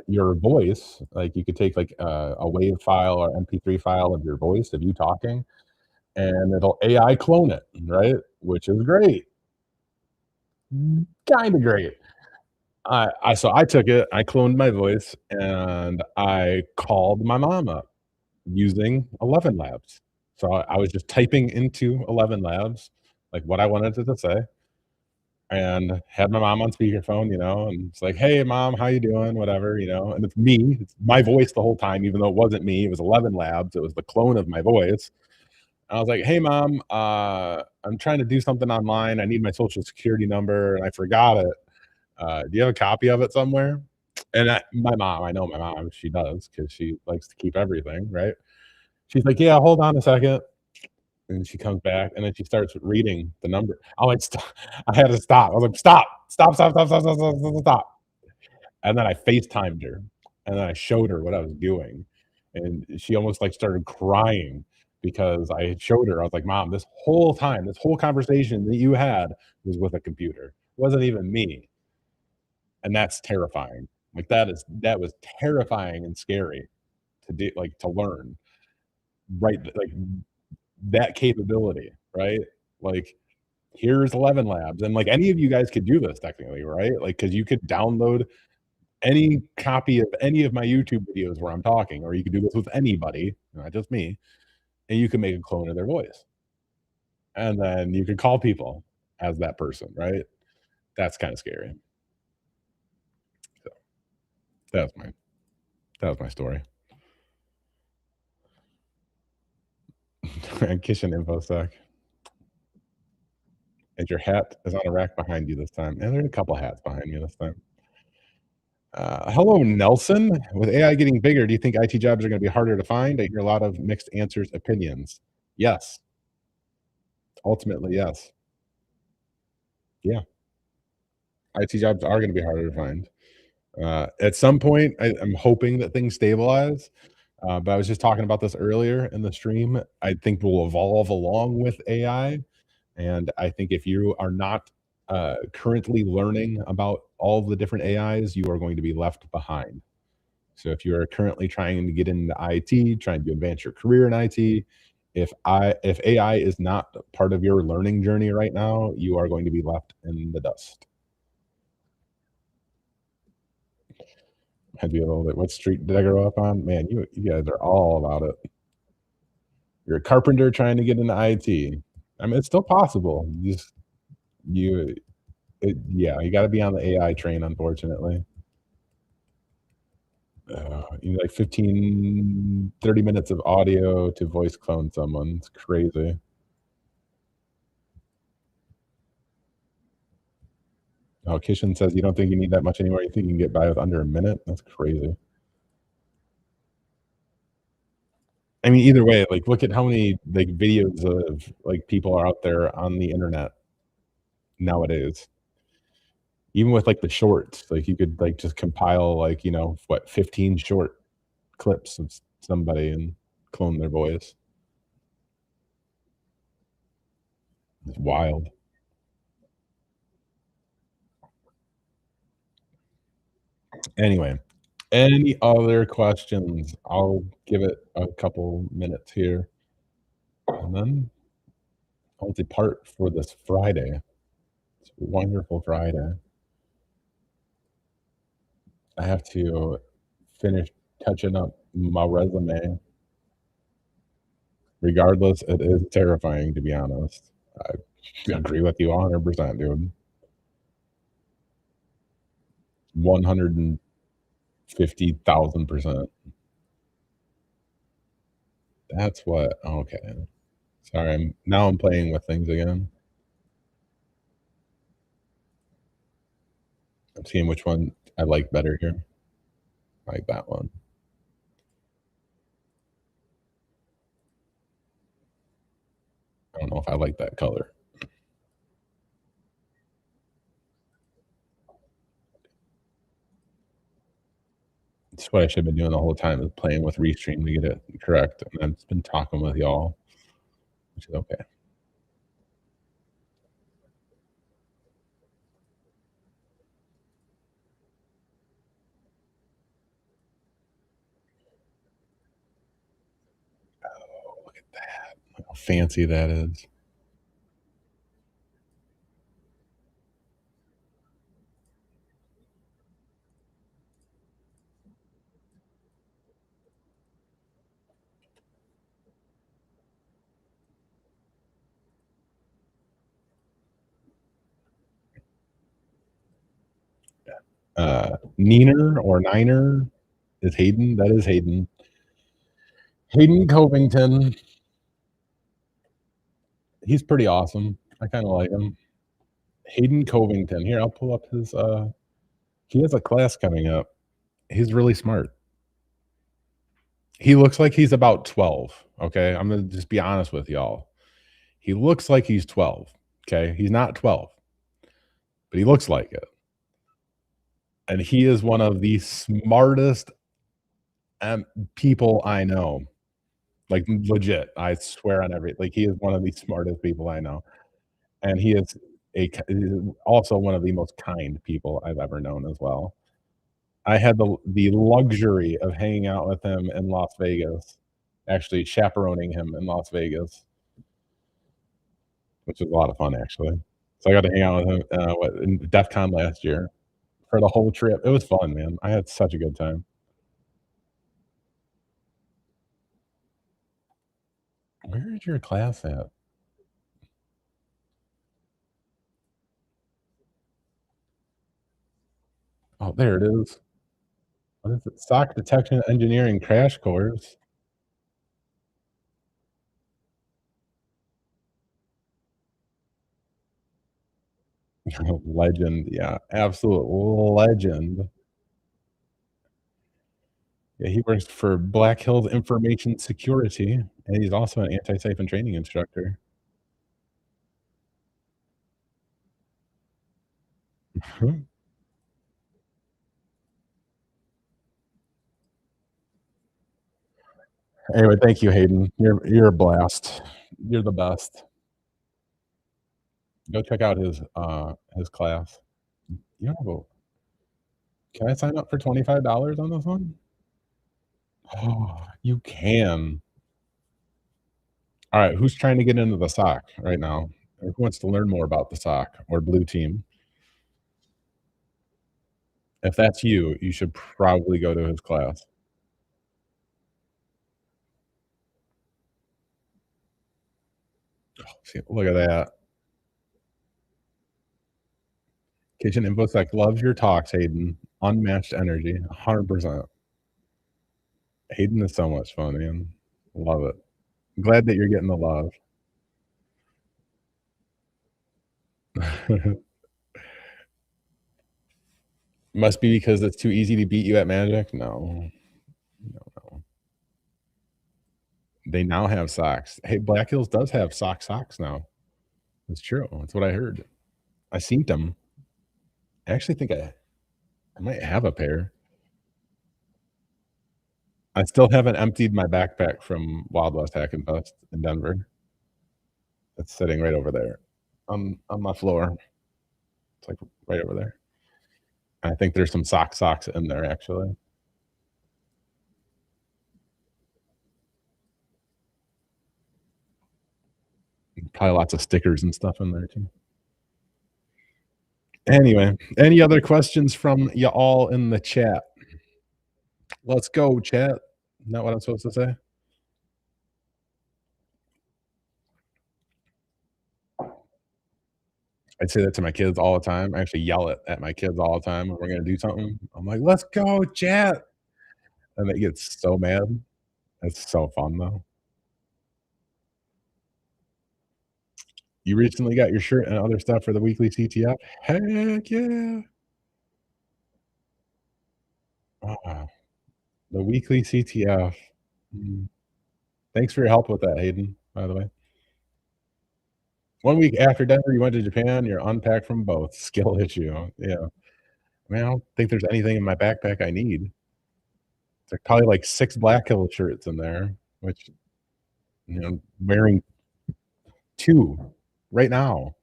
your voice. Like you could take like a WAV file or MP3 file of your voice of you talking, and it'll AI clone it, right? Which is great, kind of great. So I took it, I cloned my voice, and I called my mom up using 11 Labs. So I was just typing into 11 Labs like what I wanted it to say, and had my mom on speakerphone, and it's like, "Hey, mom, how you doing?" Whatever, and it's me, it's my voice the whole time, even though it wasn't me, it was 11 Labs, it was the clone of my voice. I was like, "Hey, mom, I'm trying to do something online, I need my social security number, and I forgot it. Do you have a copy of it somewhere?" And my mom, I know my mom, she does because she likes to keep everything, right? She's like, "Yeah, hold on a second." And she comes back, and then she starts reading the number. I'm like, "Stop." I had to stop. I was like, "Stop. Stop, stop, stop, stop, stop, stop, stop, stop." And then I FaceTimed her, and then I showed her what I was doing, and she almost, like, started crying because I had showed her. I was like, "Mom, this whole time, this whole conversation that you had was with a computer. It wasn't even me." And that's terrifying. Like, that was terrifying and scary to do, like, to learn, right? Like, that capability, right? Like, here's 11 Labs, and, like, any of you guys could do this technically, right? Like, because you could download any copy of any of my YouTube videos where I'm talking, or you could do this with anybody, not just me, and you can make a clone of their voice, and then you could call people as that person, right? That's kinda scary. So, that was my that was my story. Kitchen infosec. And your hat is on a rack behind you this time, and there are a couple hats behind you this time. Hello, Nelson. With AI getting bigger, do you think IT jobs are gonna be harder to find? I hear a lot of mixed answers, opinions. Yes. Ultimately, yes. Yeah. IT jobs are gonna be harder to find. At some point, I'm hoping that things stabilize, but I was just talking about this earlier in the stream. I think we'll evolve along with AI, and I think if you are not currently learning about all the different AIs, you are going to be left behind. So if you are currently trying to get into IT, trying to advance your career in IT, if AI is not part of your learning journey right now, you are going to be left in the dust. Had you a little bit, what street did I grow up on? Man, you guys are all about it. You're a carpenter trying to get into IT. I mean, it's still possible. You yeah, you gotta be on the AI train, unfortunately. You need like 15, 30 minutes of audio to voice clone someone. It's crazy. Oh, Kishan says you don't think you need that much anymore. You think you can get by with under a minute? That's crazy. I mean, either way, like, look at how many, like, videos of, like, people are out there on the internet nowadays. Even with, like, the shorts, like, you could, like, just compile, like, 15 short clips of somebody and clone their voice. It's wild. Anyway, any other questions? I'll give it a couple minutes here, and then I'll depart for this Friday. It's a wonderful Friday. I have to finish touching up my resume. Regardless, it is terrifying, to be honest. I agree with you 100%, dude. 150,000%. That's what okay. Sorry, I'm playing with things again. I'm seeing which one I like better here. I like that one. I don't know if I like that color. That's what I should have been doing the whole time is playing with Restream to get it correct, and I've just been talking with y'all, which is okay. Oh, look at that. Look how fancy that is. Neener or Niner is Hayden. That is Hayden. Hayden Covington. He's pretty awesome. I kind of like him. Hayden Covington. Here, I'll pull up his. He has a class coming up. He's really smart. He looks like he's about 12. Okay, I'm gonna just be honest with y'all. He looks like he's 12. Okay, he's not 12, but he looks like it. And he is one of the smartest people I know. Like legit, I swear on every. Like he is one of the smartest people I know, and he is also one of the most kind people I've ever known as well. I had the luxury of hanging out with him in Las Vegas, actually chaperoning him in Las Vegas, which was a lot of fun actually. So I got to hang out with him in DEF CON last year for the whole trip. It was fun, man. I had such a good time. Where is your class at? Oh, there it is. What is it? Sock detection engineering crash course. Legend, yeah, absolute legend. Yeah, he works for Black Hills Information Security, and he's also an anti-siphon training instructor. Mhm. Anyway, thank you, Hayden. You're a blast. You're the best. Go check out his class. You know, can I sign up for $25 on this one? Oh, you can. All right, who's trying to get into the sock right now? Or who wants to learn more about the sock or blue team? If that's you, you should probably go to his class. See, look at that. Kitchen InfoSec loves your talks, Hayden. Unmatched energy, 100%. Hayden is so much fun, man. Love it. Glad that you're getting the love. Must be because it's too easy to beat you at Magic? No. No, no. They now have socks. Hey, Black Hills does have socks now. It's true. That's what I heard. I seen them. I actually think I might have a pair. I still haven't emptied my backpack from Wild West Hackenfest in Denver. It's sitting right over there on my floor. It's like right over there. I think there's some socks in there actually. Probably lots of stickers and stuff in there too. Anyway, any other questions from you all in the chat? Let's go, chat. Not what I'm supposed to say? I say that to my kids all the time. I actually yell it at my kids all the time when we're gonna do something. I'm like, "Let's go, chat!" And they get so mad. It's so fun, though. You recently got your shirt and other stuff for the weekly CTF? Heck yeah. Ah, the weekly CTF. Mm. Thanks for your help with that, Hayden, by the way. 1 week after Denver, you went to Japan, you're unpacked from both. Skill issue. Yeah. I mean, I don't think there's anything in my backpack I need. There's probably like 6 Black Hill shirts in there, which, I'm wearing 2 right now.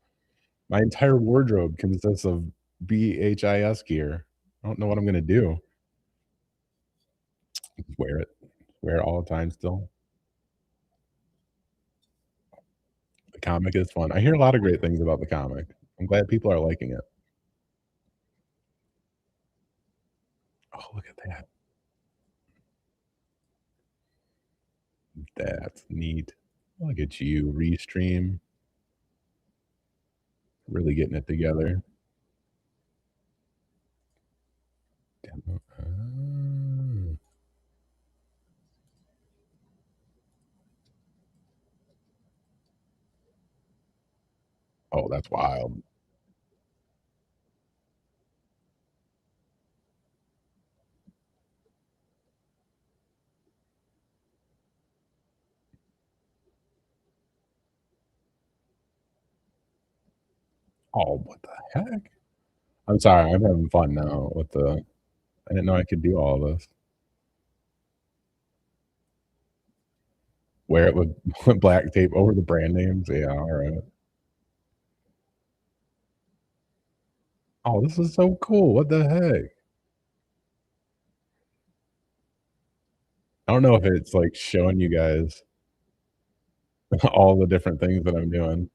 My entire wardrobe consists of BHIS gear. I don't know what I'm gonna do. Just wear it. Wear it all the time still. The comic is fun. I hear a lot of great things about the comic. I'm glad people are liking it. Oh, look at that. That's neat. Look at you, Restream, really getting it together. Demo oh, that's wild. Oh, what the heck? I'm sorry, I'm having fun now with the I didn't know I could do all this. Wear it with with black tape over the brand names? Yeah, alright. Oh, this is so cool. What the heck? I don't know if it's, like, showing you guys all the different things that I'm doing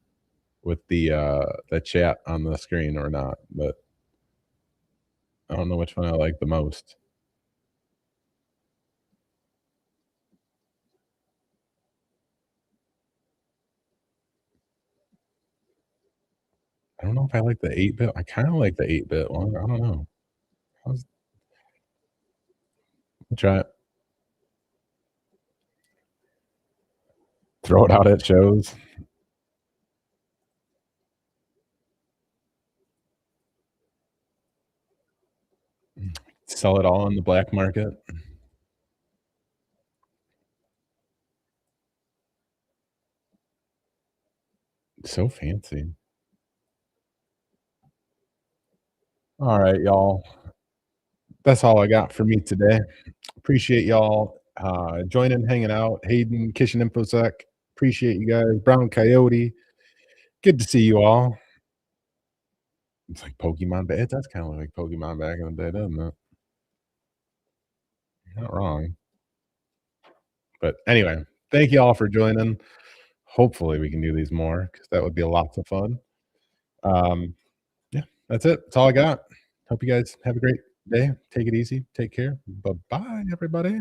with the chat on the screen or not, but I don't know which one I like the most. I don't know if I like the 8-bit. I kinda like the 8-bit one. I don't know. How's try it. Throw it out at shows. Sell it all on the black market. So fancy. Alright, y'all. That's all I got for me today. Appreciate y'all, joining, hanging out. Hayden, Kishin InfoSec. Appreciate you guys. Brown Coyote. Good to see you all. It's like Pokemon, but it does kinda look like Pokemon back in the day, doesn't it? You're not wrong. But anyway, thank you all for joining. Hopefully, we can do these more because that would be lots of fun. Um, yeah, that's it. That's all I got. Hope you guys have a great day. Take it easy. Take care. Bye-bye, everybody.